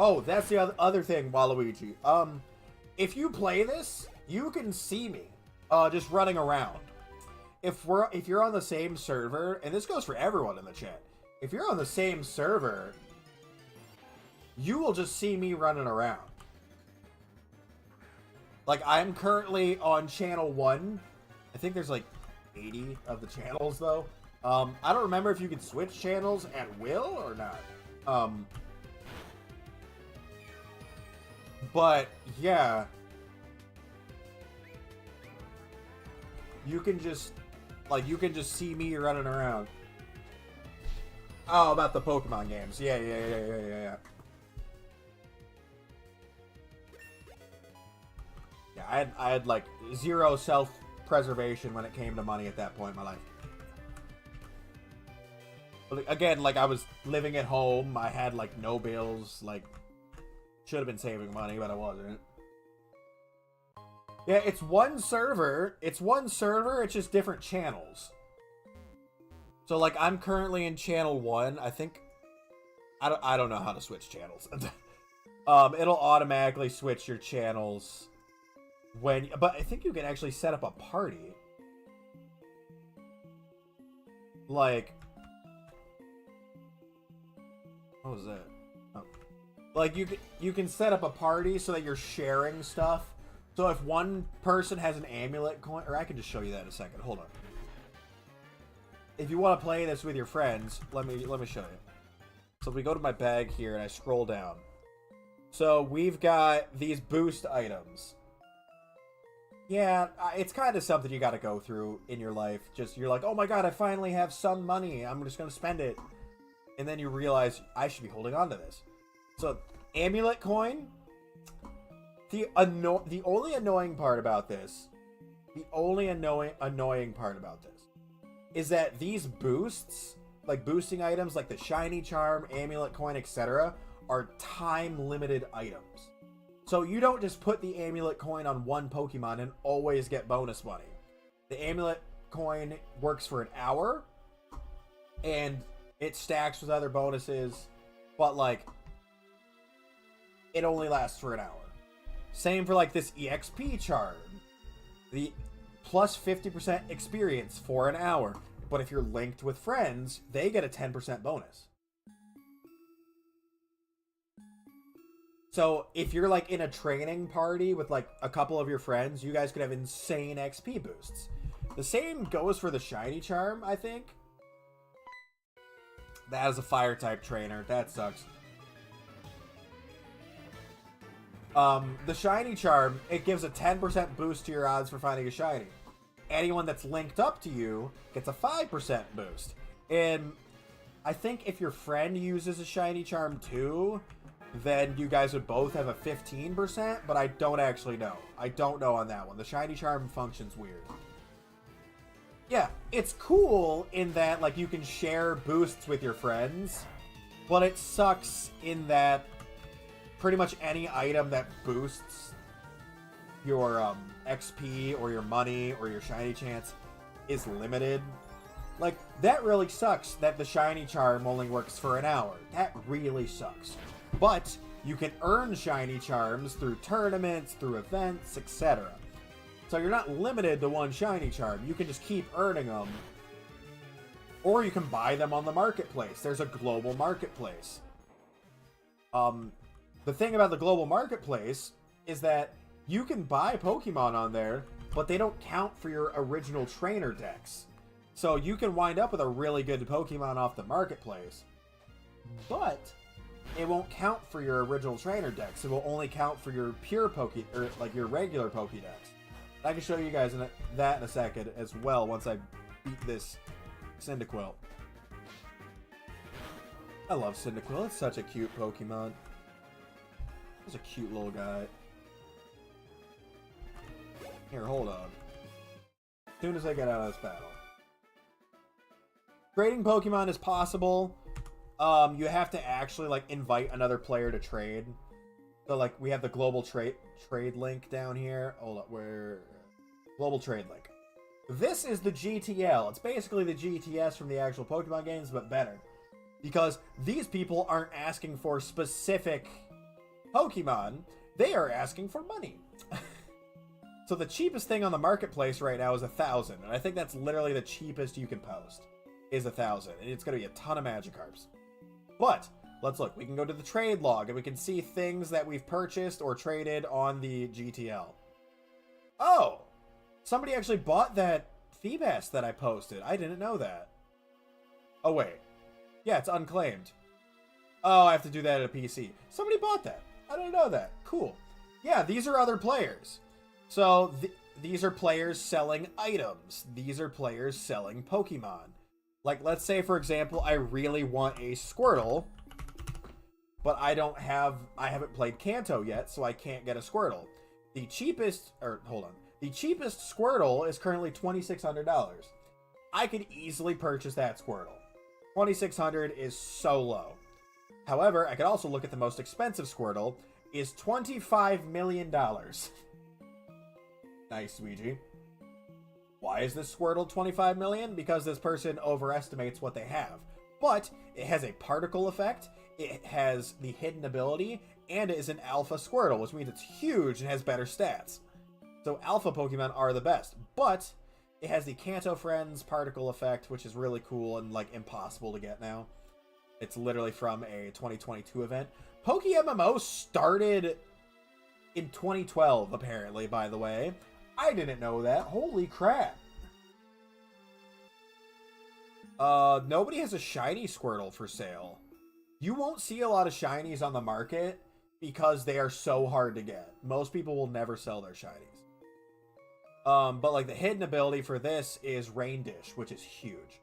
Oh, that's the other thing, Waluigi. If you play this, you can see me, just running around. if you're on the same server, and this goes for everyone in the chat, if you're on the same server, you will just see me running around. Like, I'm currently on channel 1. I think there's like 80 of the channels, though. I don't remember if you can switch channels at will or not. But, yeah. You can just see me running around. Oh, about the Pokemon games. Yeah. Yeah, I had like zero self-preservation when it came to money at that point in my life. But again, like, I was living at home. I had like no bills. Like, should have been saving money, but I wasn't. Yeah, it's one server. It's just different channels. So like, I'm currently in channel 1. I think I don't know how to switch channels. It'll automatically switch your channels. But I think you can actually set up a party. Like, what was that? Oh. Like, you can set up a party so that you're sharing stuff. So if one person has an amulet coin, or I can just show you that in a second. Hold on. If you want to play this with your friends, let me show you. So if we go to my bag here and I scroll down. So we've got these boost items. Yeah, it's kind of something you got to go through in your life. Just, you're like, oh my god, I finally have some money. I'm just going to spend it. And then you realize, I should be holding on to this. So, amulet coin. The only annoying part about this, is that these boosts, like boosting items like the shiny charm, amulet coin, etc., are time-limited items. So you don't just put the amulet coin on one Pokemon and always get bonus money. The amulet coin works for an hour, and it stacks with other bonuses, but like, it only lasts for an hour. Same for like this EXP charm. The plus 50% experience for an hour. But if you're linked with friends, they get a 10% bonus. So if you're like in a training party with like a couple of your friends, you guys could have insane XP boosts. The same goes for the shiny charm, I think. That is a fire type trainer. That sucks. The shiny charm, it gives a 10% boost to your odds for finding a shiny. Anyone that's linked up to you gets a 5% boost. And I think if your friend uses a shiny charm too, then you guys would both have a 15%, but I don't actually know. I don't know on that one. The shiny charm functions weird. Yeah, it's cool in that, like, you can share boosts with your friends, but it sucks in that pretty much any item that boosts your XP or your money or your shiny chance is limited. Like, that really sucks that the shiny charm only works for an hour. That really sucks. But you can earn shiny charms through tournaments, through events, etc. So you're not limited to one shiny charm. You can just keep earning them. Or you can buy them on the marketplace. There's a global marketplace. The thing about the global marketplace is that you can buy Pokemon on there, but they don't count for your original trainer decks. So you can wind up with a really good Pokemon off the marketplace, but it won't count for your original trainer decks. It will only count for your pure or like your regular Pokédex. I can show you guys that in a second as well once I beat this Cyndaquil. I love Cyndaquil. It's such a cute Pokemon. He's a cute little guy. Here, hold on. As soon as I get out of this battle. Trading Pokemon is possible. You have to actually, like, invite another player to trade. So, like, we have the global trade link down here. Hold up, where... Global trade link. This is the GTL. It's basically the GTS from the actual Pokemon games, but better. Because these people aren't asking for specific Pokemon. They are asking for money. So the cheapest thing on the marketplace right now is 1,000, and I think that's literally the cheapest you can post, is 1,000, and it's going to be a ton of Magikarps. But let's look. We can go to the trade log, and we can see things that we've purchased or traded on the GTL. Oh! Somebody actually bought that Feebas that I posted. I didn't know that. Oh, wait. Yeah, it's unclaimed. Oh, I have to do that at a PC. Somebody bought that. I didn't know that. Cool. Yeah, these are other players. So, these are players selling items. These are players selling Pokemon. Like, let's say, for example, I really want a Squirtle, but I haven't played Kanto yet, so I can't get a Squirtle. The cheapest Squirtle is currently $2,600. I could easily purchase that Squirtle. $2,600 is so low. However, I could also look at the most expensive Squirtle, is $25 million. Nice, Ouija. Why is this Squirtle 25 million? Because this person overestimates what they have. But it has a particle effect, it has the hidden ability, and it is an alpha Squirtle, which means it's huge and has better stats. So alpha Pokemon are the best, but it has the Kanto Friends particle effect, which is really cool and like impossible to get now. It's literally from a 2022 event. PokeMMO started in 2012, apparently, by the way. I didn't know that. Holy crap. Nobody has a shiny Squirtle for sale. You won't see a lot of shinies on the market because they are so hard to get. Most people will never sell their shinies. But like the hidden ability for this is Rain Dish, which is huge.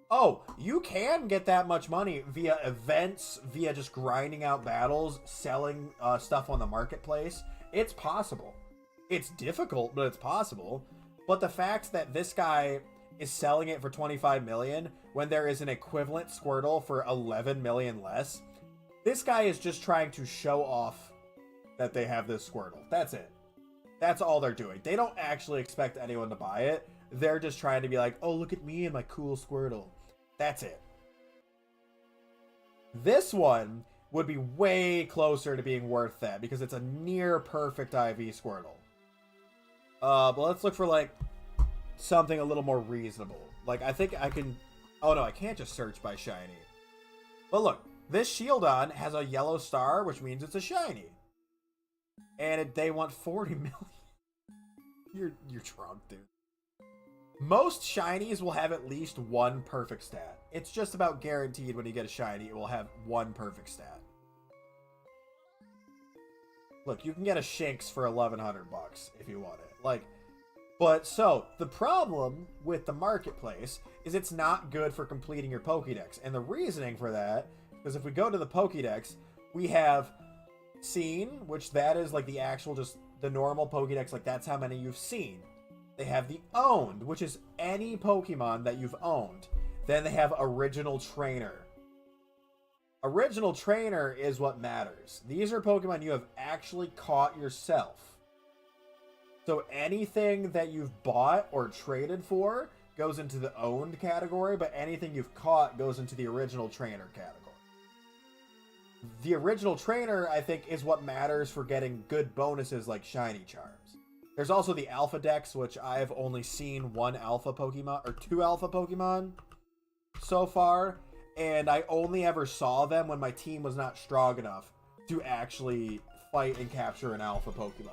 Oh, you can get that much money via events, via just grinding out battles, selling stuff on the marketplace. It's possible. It's difficult, but it's possible. But the fact that this guy is selling it for 25 million when there is an equivalent Squirtle for 11 million less, this guy is just trying to show off that they have this Squirtle. That's it. That's all they're doing. They don't actually expect anyone to buy it. They're just trying to be like, oh, look at me and my cool Squirtle. That's it. This one would be way closer to being worth that because it's a near perfect IV Squirtle. But let's look for like something a little more reasonable. Like I think I can. Oh no, I can't just search by shiny. But look, this Shieldon has a yellow star, which means it's a shiny, and they want 40 million. You're drunk, dude. Most shinies will have at least one perfect stat. It's just about guaranteed when you get a shiny, it will have one perfect stat. Look, you can get a Shinx for 1,100 bucks if you want it. Like, but so the problem with the marketplace is it's not good for completing your Pokédex, and the reasoning for that is if we go to the Pokédex, we have seen, which that is like the actual just the normal Pokédex, like that's how many you've seen. They have the owned, which is any Pokemon that you've owned. Then they have original trainer. Original trainer is what matters. These are Pokemon you have actually caught yourself. So anything that you've bought or traded for goes into the owned category, but anything you've caught goes into the original trainer category. The original trainer, I think, is what matters for getting good bonuses like shiny charms. There's also the Alpha Dex, which I've only seen one Alpha Pokemon, or two Alpha Pokemon so far, and I only ever saw them when my team was not strong enough to actually fight and capture an Alpha Pokemon.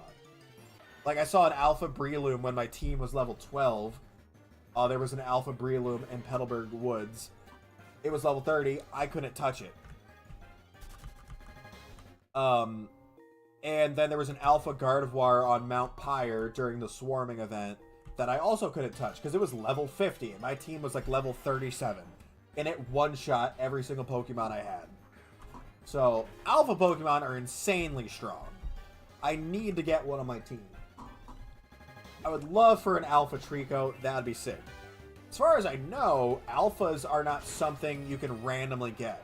Like, I saw an Alpha Breloom when my team was level 12. There was an Alpha Breloom in Petalburg Woods. It was level 30. I couldn't touch it. And then there was an Alpha Gardevoir on Mount Pyre during the swarming event that I also couldn't touch because it was level 50 and my team was like level 37. And it one-shot every single Pokemon I had. So, Alpha Pokemon are insanely strong. I need to get one on my team. I would love for an Alpha Trico. That would be sick. As far as I know, Alphas are not something you can randomly get.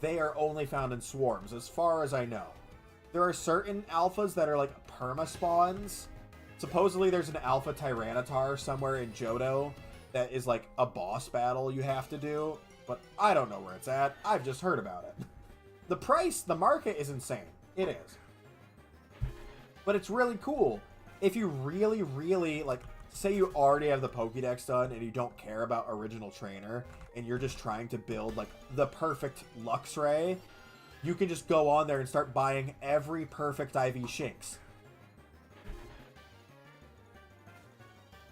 They are only found in swarms, as far as I know. There are certain alphas that are like perma-spawns. Supposedly there's an Alpha Tyranitar somewhere in Johto that is like a boss battle you have to do, but I don't know where it's at. I've just heard about it. The market is insane. It is. But it's really cool. if you really, really, like, say you already have the Pokédex done and you don't care about original trainer and you're just trying to build, like, the perfect Luxray, you can just go on there and start buying every perfect IV Shinx.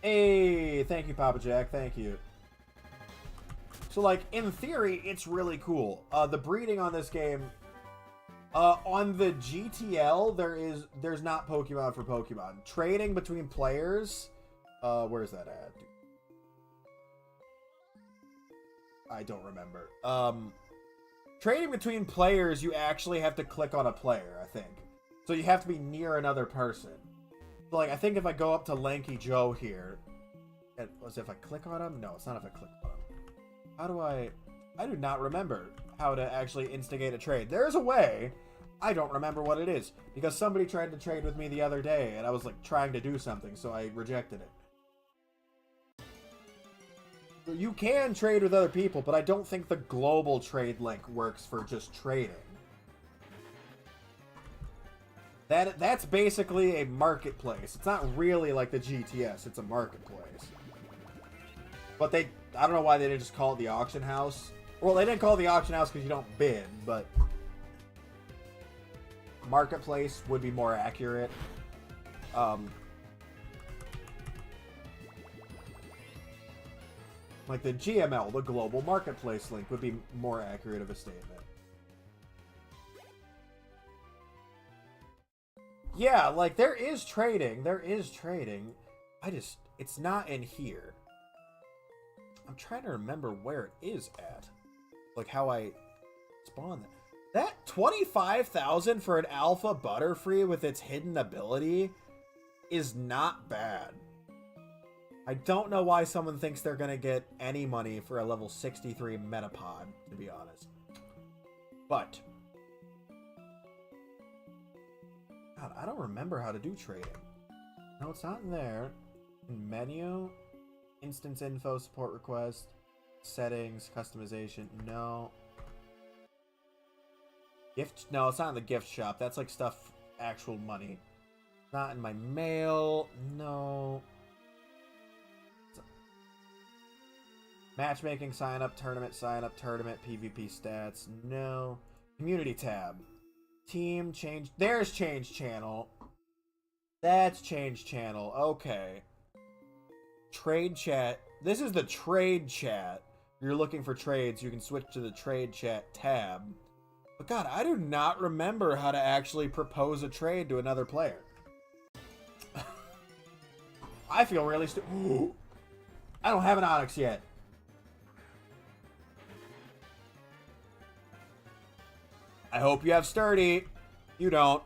Hey, thank you, Papa Jack. Thank you. So, like, in theory, it's really cool. The breeding on this game... on the GTL, there's not Pokemon for Pokemon. Trading between players... where's that at? I don't remember. Trading between players, you actually have to click on a player, I think. So you have to be near another person. So, like, I think if I go up to Lanky Joe here... Was it if I click on him? No, it's not if I click on him. How do I do not remember how to actually instigate a trade. There is a way. I don't remember what it is. Because somebody tried to trade with me the other day, and I was, like, trying to do something, so I rejected it. You can trade with other people, but I don't think the global trade link works for just trading. That's basically a marketplace. It's not really like the GTS, it's a marketplace. But I don't know why they didn't just call it the auction house. Well, they didn't call it the auction house because you don't bid, but marketplace would be more accurate. Like the GML, the global marketplace link, would be more accurate of a statement. Yeah, like there is trading. There is trading. It's not in here. I'm trying to remember where it is at. Like how I spawn that. That 25,000 for an alpha Butterfree with its hidden ability is not bad. I don't know why someone thinks they're going to get any money for a level 63 Metapod, to be honest. But God, I don't remember how to do trading. No, it's not in there. In menu, instance info, support request, settings, customization. No. Gift? No, it's not in the gift shop. That's like stuff, actual money. Not in my mail. No. Matchmaking, sign up, tournament, PvP stats. No. Community tab. Team change. There's change channel. That's change channel. Okay. Trade chat. This is the trade chat. If you're looking for trades, you can switch to the trade chat tab. But God, I do not remember how to actually propose a trade to another player. I feel really stupid. I don't have an Onyx yet. I hope you have Sturdy. You don't.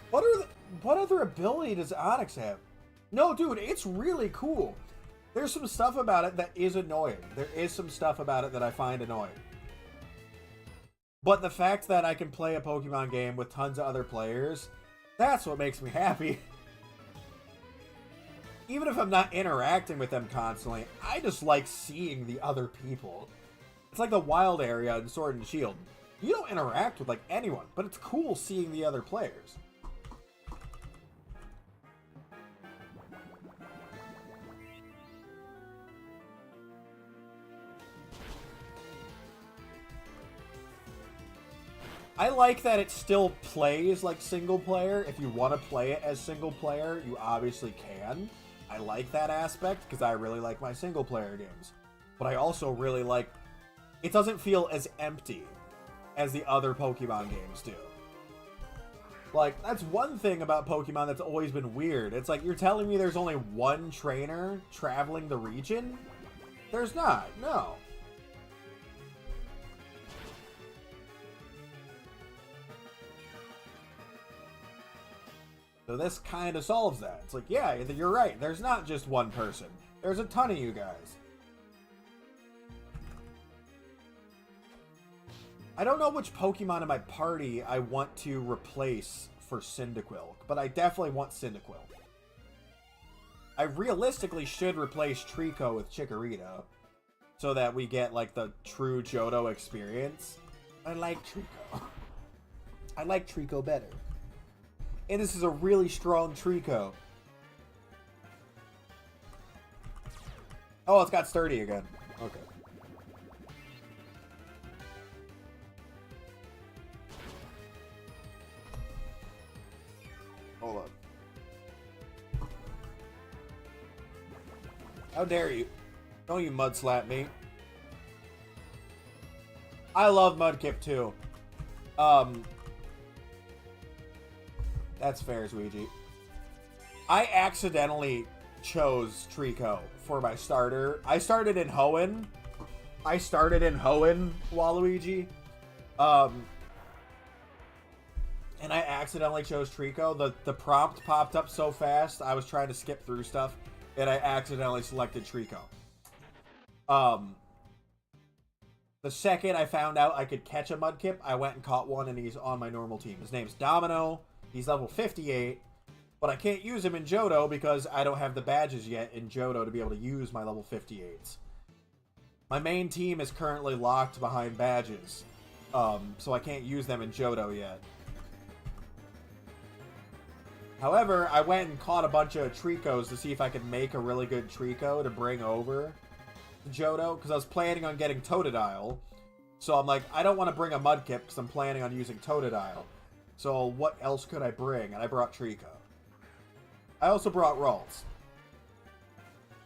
What other ability does Onyx have? No, dude, it's really cool. There's some stuff about it that is annoying. There is some stuff about it that I find annoying. But the fact that I can play a Pokemon game with tons of other players, that's what makes me happy. Even if I'm not interacting with them constantly, I just like seeing the other people. It's like the wild area in Sword and Shield. You don't interact with like anyone, but it's cool seeing the other players. I like that it still plays like single player. If you want to play it as single player, you obviously can. I like that aspect because I really like my single player games. But I also really like... It doesn't feel as empty as the other Pokemon games do. Like, that's one thing about Pokemon that's always been weird. It's like, you're telling me there's only one trainer traveling the region? There's not, no. So this kind of solves that. It's like, yeah, you're right. There's not just one person. There's a ton of you guys. I don't know which Pokemon in my party I want to replace for Cyndaquil, but I definitely want Cyndaquil. I realistically should replace Trico with Chikorita so that we get, like, the true Johto experience. I like Trico. I like Trico better. And this is a really strong Trico. Oh, it's got sturdy again. Okay. Hold on. How dare you? Don't you mud slap me. I love Mudkip too. That's fair, Luigi. I accidentally chose Trico for my starter. I started in Hoenn, Waluigi. And I accidentally chose Trico. The prompt popped up so fast, I was trying to skip through stuff, and I accidentally selected Trico. The second I found out I could catch a Mudkip, I went and caught one, and he's on my normal team. His name's Domino. He's level 58, but I can't use him in Johto because I don't have the badges yet in Johto to be able to use my level 58s. My main team is currently locked behind badges, so I can't use them in Johto yet. However, I went and caught a bunch of Tricos to see if I could make a really good Trico to bring over to Johto, because I was planning on getting Totodile. So I'm like, I don't want to bring a Mudkip because I'm planning on using Totodile. So what else could I bring? And I brought Trico. I also brought Ralts.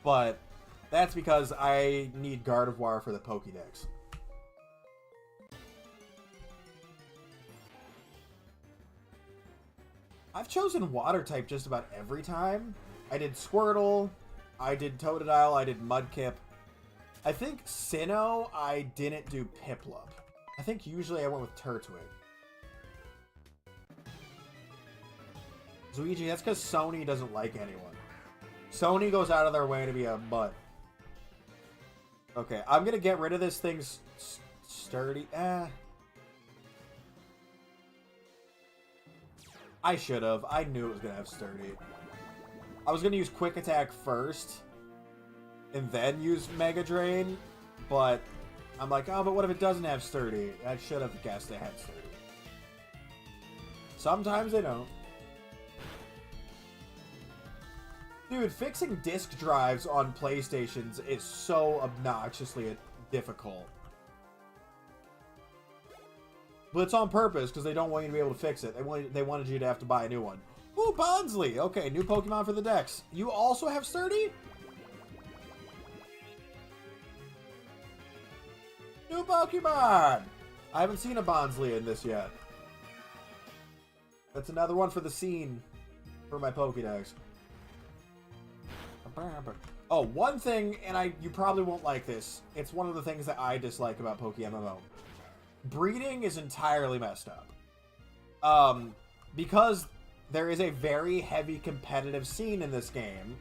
But that's because I need Gardevoir for the Pokédex. I've chosen Water type just about every time. I did Squirtle, I did Totodile, I did Mudkip. I think Sinnoh, I didn't do Piplup. I think usually I went with Turtwig. Luigi, that's because Sony doesn't like anyone. Sony goes out of their way to be a butt. Okay, I'm gonna get rid of this thing's sturdy. I should have. I knew it was gonna have sturdy. I was gonna use Quick Attack first, and then use Mega Drain, but I'm like, oh, but what if it doesn't have sturdy? I should have guessed it had sturdy. Sometimes they don't. Dude, fixing disk drives on PlayStations is so obnoxiously difficult. But it's on purpose, because they don't want you to be able to fix it. They wanted you to have to buy a new one. Ooh, Bonsly! Okay, new Pokemon for the Dex. You also have Sturdy? New Pokemon! I haven't seen a Bonsly in this yet. That's another one for the scene for my Pokédex. Oh, one thing, and you probably won't like this. It's one of the things that I dislike about PokeMMO. Breeding is entirely messed up. Because there is a very heavy competitive scene in this game.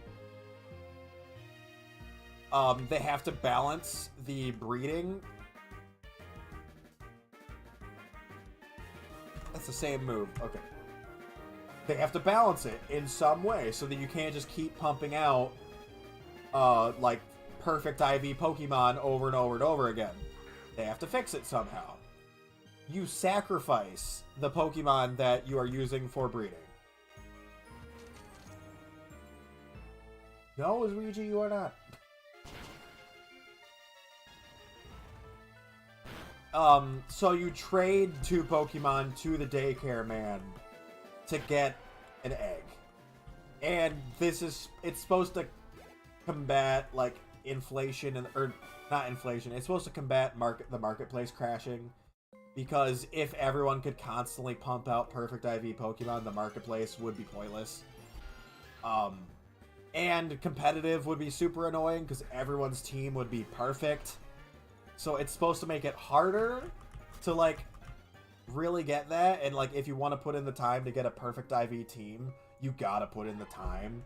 They have to balance the breeding. That's the same move. Okay. They have to balance it in some way so that you can't just keep pumping out like perfect IV Pokemon over and over and over again. They have to fix it somehow. You sacrifice the Pokemon that you are using for breeding. No, Luigi, you are not. So you trade 2 Pokemon to the daycare man to get an egg. And it's supposed to combat, like, inflation, or not inflation, it's supposed to combat the marketplace crashing. Because if everyone could constantly pump out perfect IV Pokemon, the marketplace would be pointless. And competitive would be super annoying because everyone's team would be perfect. So it's supposed to make it harder to, like, really get that. And, like, if you want to put in the time to get a perfect IV team, you gotta put in the time.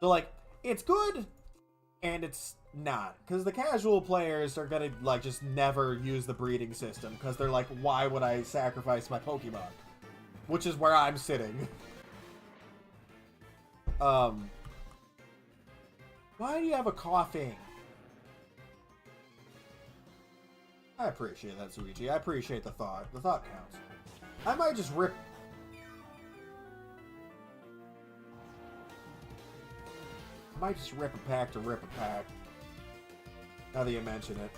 So, like, it's good, and it's not. Because the casual players are gonna, like, just never use the breeding system. Because they're like, why would I sacrifice my Pokemon? Which is where I'm sitting. Why do you have a coughing? I appreciate that, Luigi. I appreciate the thought. The thought counts. I might just rip... I might just rip a pack to rip a pack. Now that you mention it.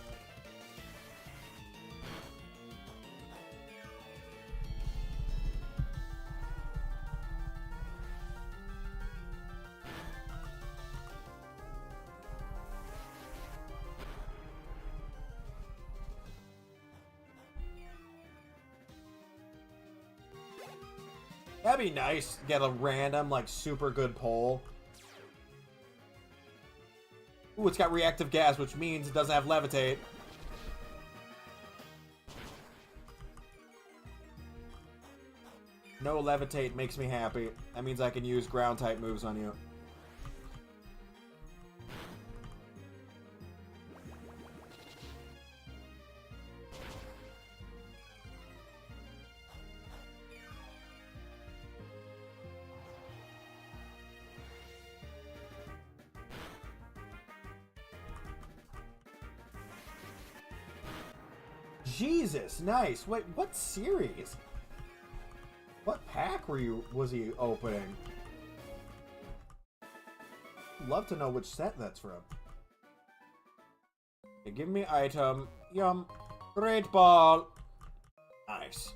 That'd be nice. Get a random, like, super good pull. Ooh, it's got reactive gas, which means it doesn't have levitate. No levitate makes me happy. That means I can use ground type moves on you. Jesus, nice. Wait, what series? What pack was he opening? Love to know which set that's from. Okay, give me item. Yum. Great ball. Nice.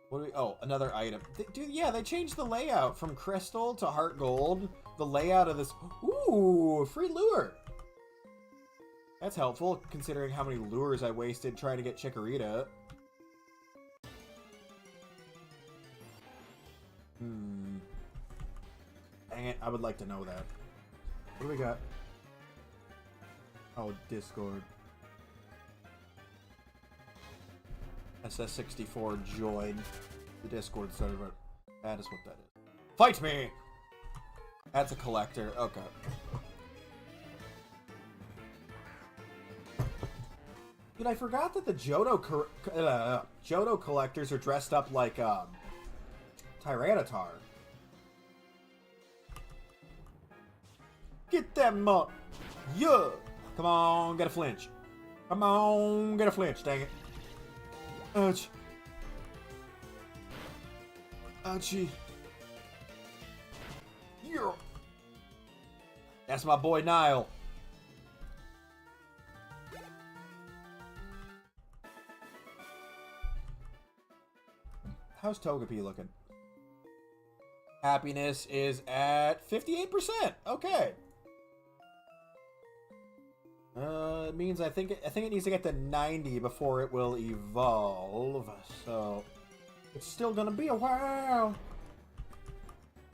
What do we... Oh, another item. Dude, yeah, they changed the layout from Crystal to Heart Gold. The layout of this... Ooh, free lure. That's helpful, considering how many lures I wasted trying to get Chikorita. Dang it, I would like to know that. What do we got? Oh, Discord. SS64 joined the Discord server. That is what that is. Fight me! That's a collector. Okay. Dude, I forgot that the Johto collectors are dressed up like Tyranitar. Get them up! Yeah! Come on, get a flinch. Come on, get a flinch, dang it. Ouch. Ouchie. Yeah! That's my boy Nile. How's Togepi looking? Happiness is at 58%. Okay. It means I think it needs to get to 90 before it will evolve. So it's still gonna be a while.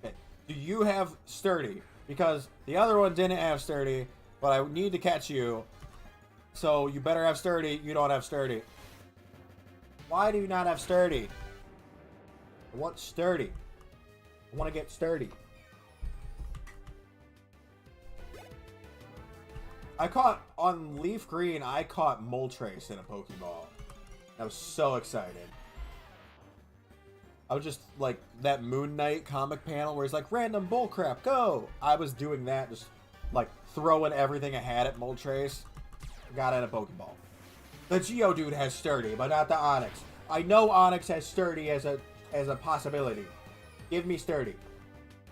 Okay. Do you have Sturdy? Because the other one didn't have Sturdy, but I need to catch you. So you better have Sturdy. You don't have Sturdy. Why do you not have Sturdy? I want Sturdy. I want to get Sturdy. I caught, on Leaf Green, I caught Moltres in a Pokeball. I was so excited. I was just, like, that Moon Knight comic panel where he's like, random bullcrap, go! I was doing that, just, like, throwing everything I had at Moltres. Got it in a Pokeball. The Geodude has Sturdy, but not the Onix. I know Onix has Sturdy as a possibility. Give me Sturdy.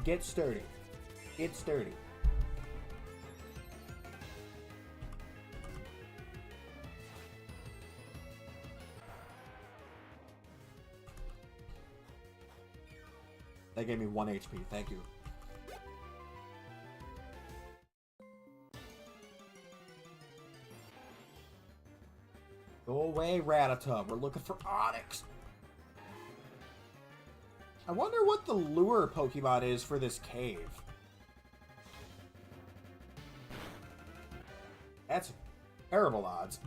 Get Sturdy. Get Sturdy. That gave me 1 HP. Thank you. Go away, Rattata. We're looking for Onix. I wonder what the lure Pokemon is for this cave. That's terrible odds.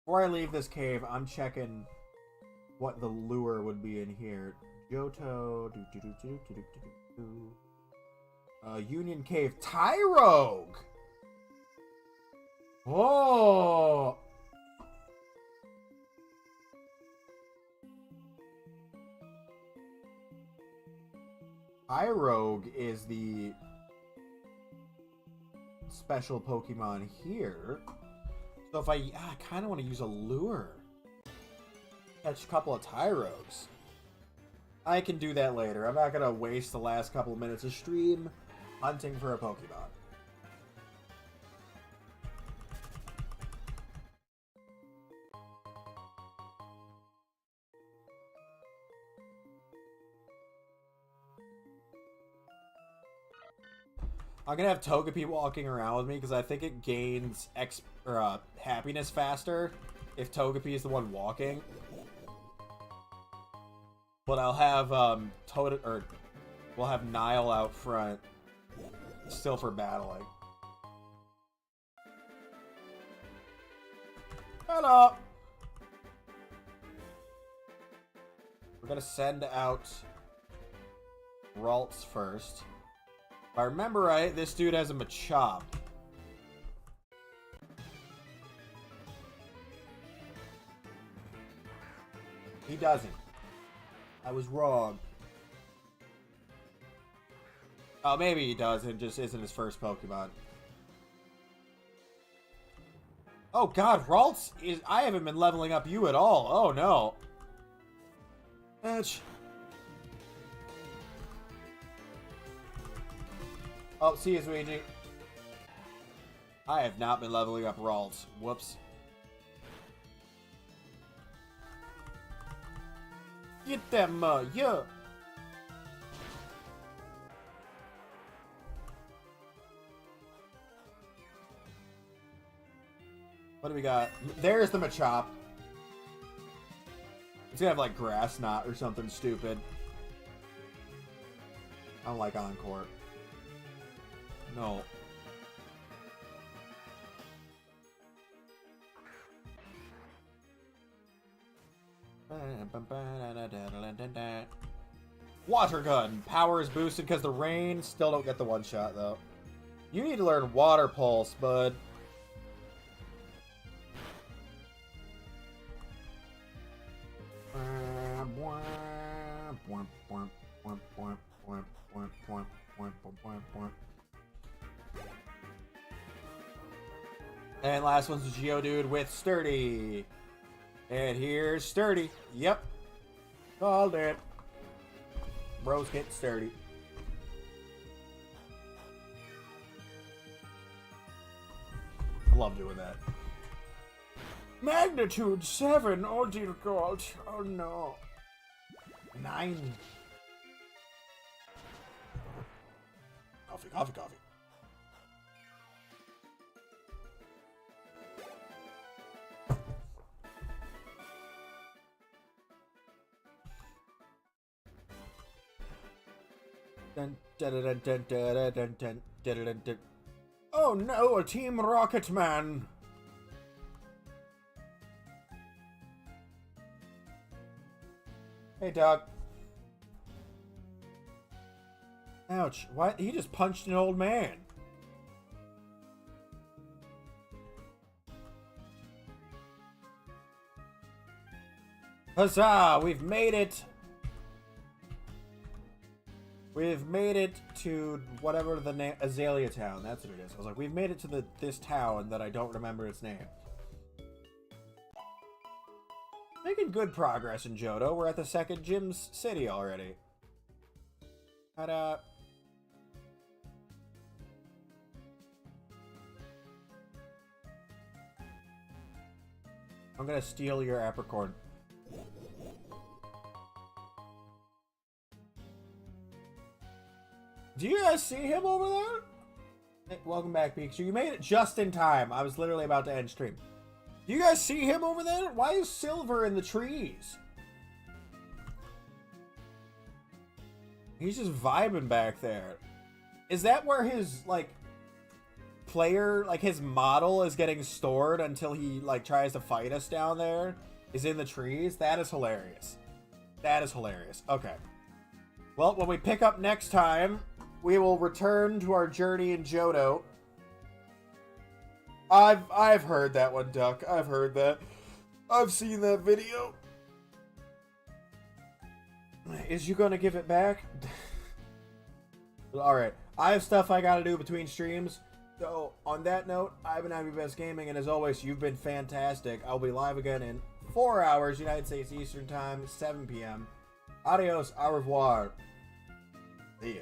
Before I leave this cave, I'm checking what the lure would be in here. Johto. Union Cave. Tyrogue! Oh! Tyrogue is the special Pokemon here. So if I kind of want to use a lure. Catch a couple of Tyros. I can do that later. I'm not going to waste the last couple of minutes of stream hunting for a Pokemon. I'm gonna have Togepi walking around with me because I think it gains happiness faster if Togepi is the one walking. But I'll have we'll have Nile out front still for battling. Hello. We're gonna send out Ralts first. If I remember right, this dude has a Machop. He doesn't. I was wrong. Oh, maybe he does. It just isn't his first Pokemon. Oh God, Ralts is. I haven't been leveling up you at all. Oh no. Bitch. Oh, see you, Luigi. I have not been leveling up Ralts. Whoops. Get them, yeah. What do we got? There's the Machop. It's gonna have like Grass Knot or something stupid. I don't like Encore. No. Water Gun. Power is boosted because the rain. Still don't get the one shot though. You need to learn Water Pulse, bud. And last one's Geodude with Sturdy. And here's Sturdy. Yep. Called it. Bro's getting sturdy. I love doing that. Magnitude 7. Oh dear God. Oh no. 9. Coffee, coffee, coffee. Oh no, a Team Rocket Man! Hey, dog. Ouch, what? He just punched an old man. Huzzah! We've made it! We've made it to whatever the name, Azalea Town. That's what it is. I was like, we've made it to this town that I don't remember its name. Making good progress in Johto. We're at the second Gym's City already. Ta-da! I'm gonna steal your apricorn. Do you guys see him over there? Hey, welcome back, Pikachu. You made it just in time. I was literally about to end stream. Do you guys see him over there? Why is Silver in the trees? He's just vibing back there. Is that where his, like, player, like, his model is getting stored until he, like, tries to fight us down there? Is in the trees? That is hilarious. That is hilarious. Okay. Well, when we pick up next time, we will return to our journey in Johto. I've heard that one, Duck. I've heard that. I've seen that video. Is you gonna give it back? Alright. I have stuff I gotta do between streams. So, on that note, I've been Ivy Best Gaming, and as always, you've been fantastic. I'll be live again in 4 hours, United States Eastern Time, 7 p.m. Adios, au revoir. See ya.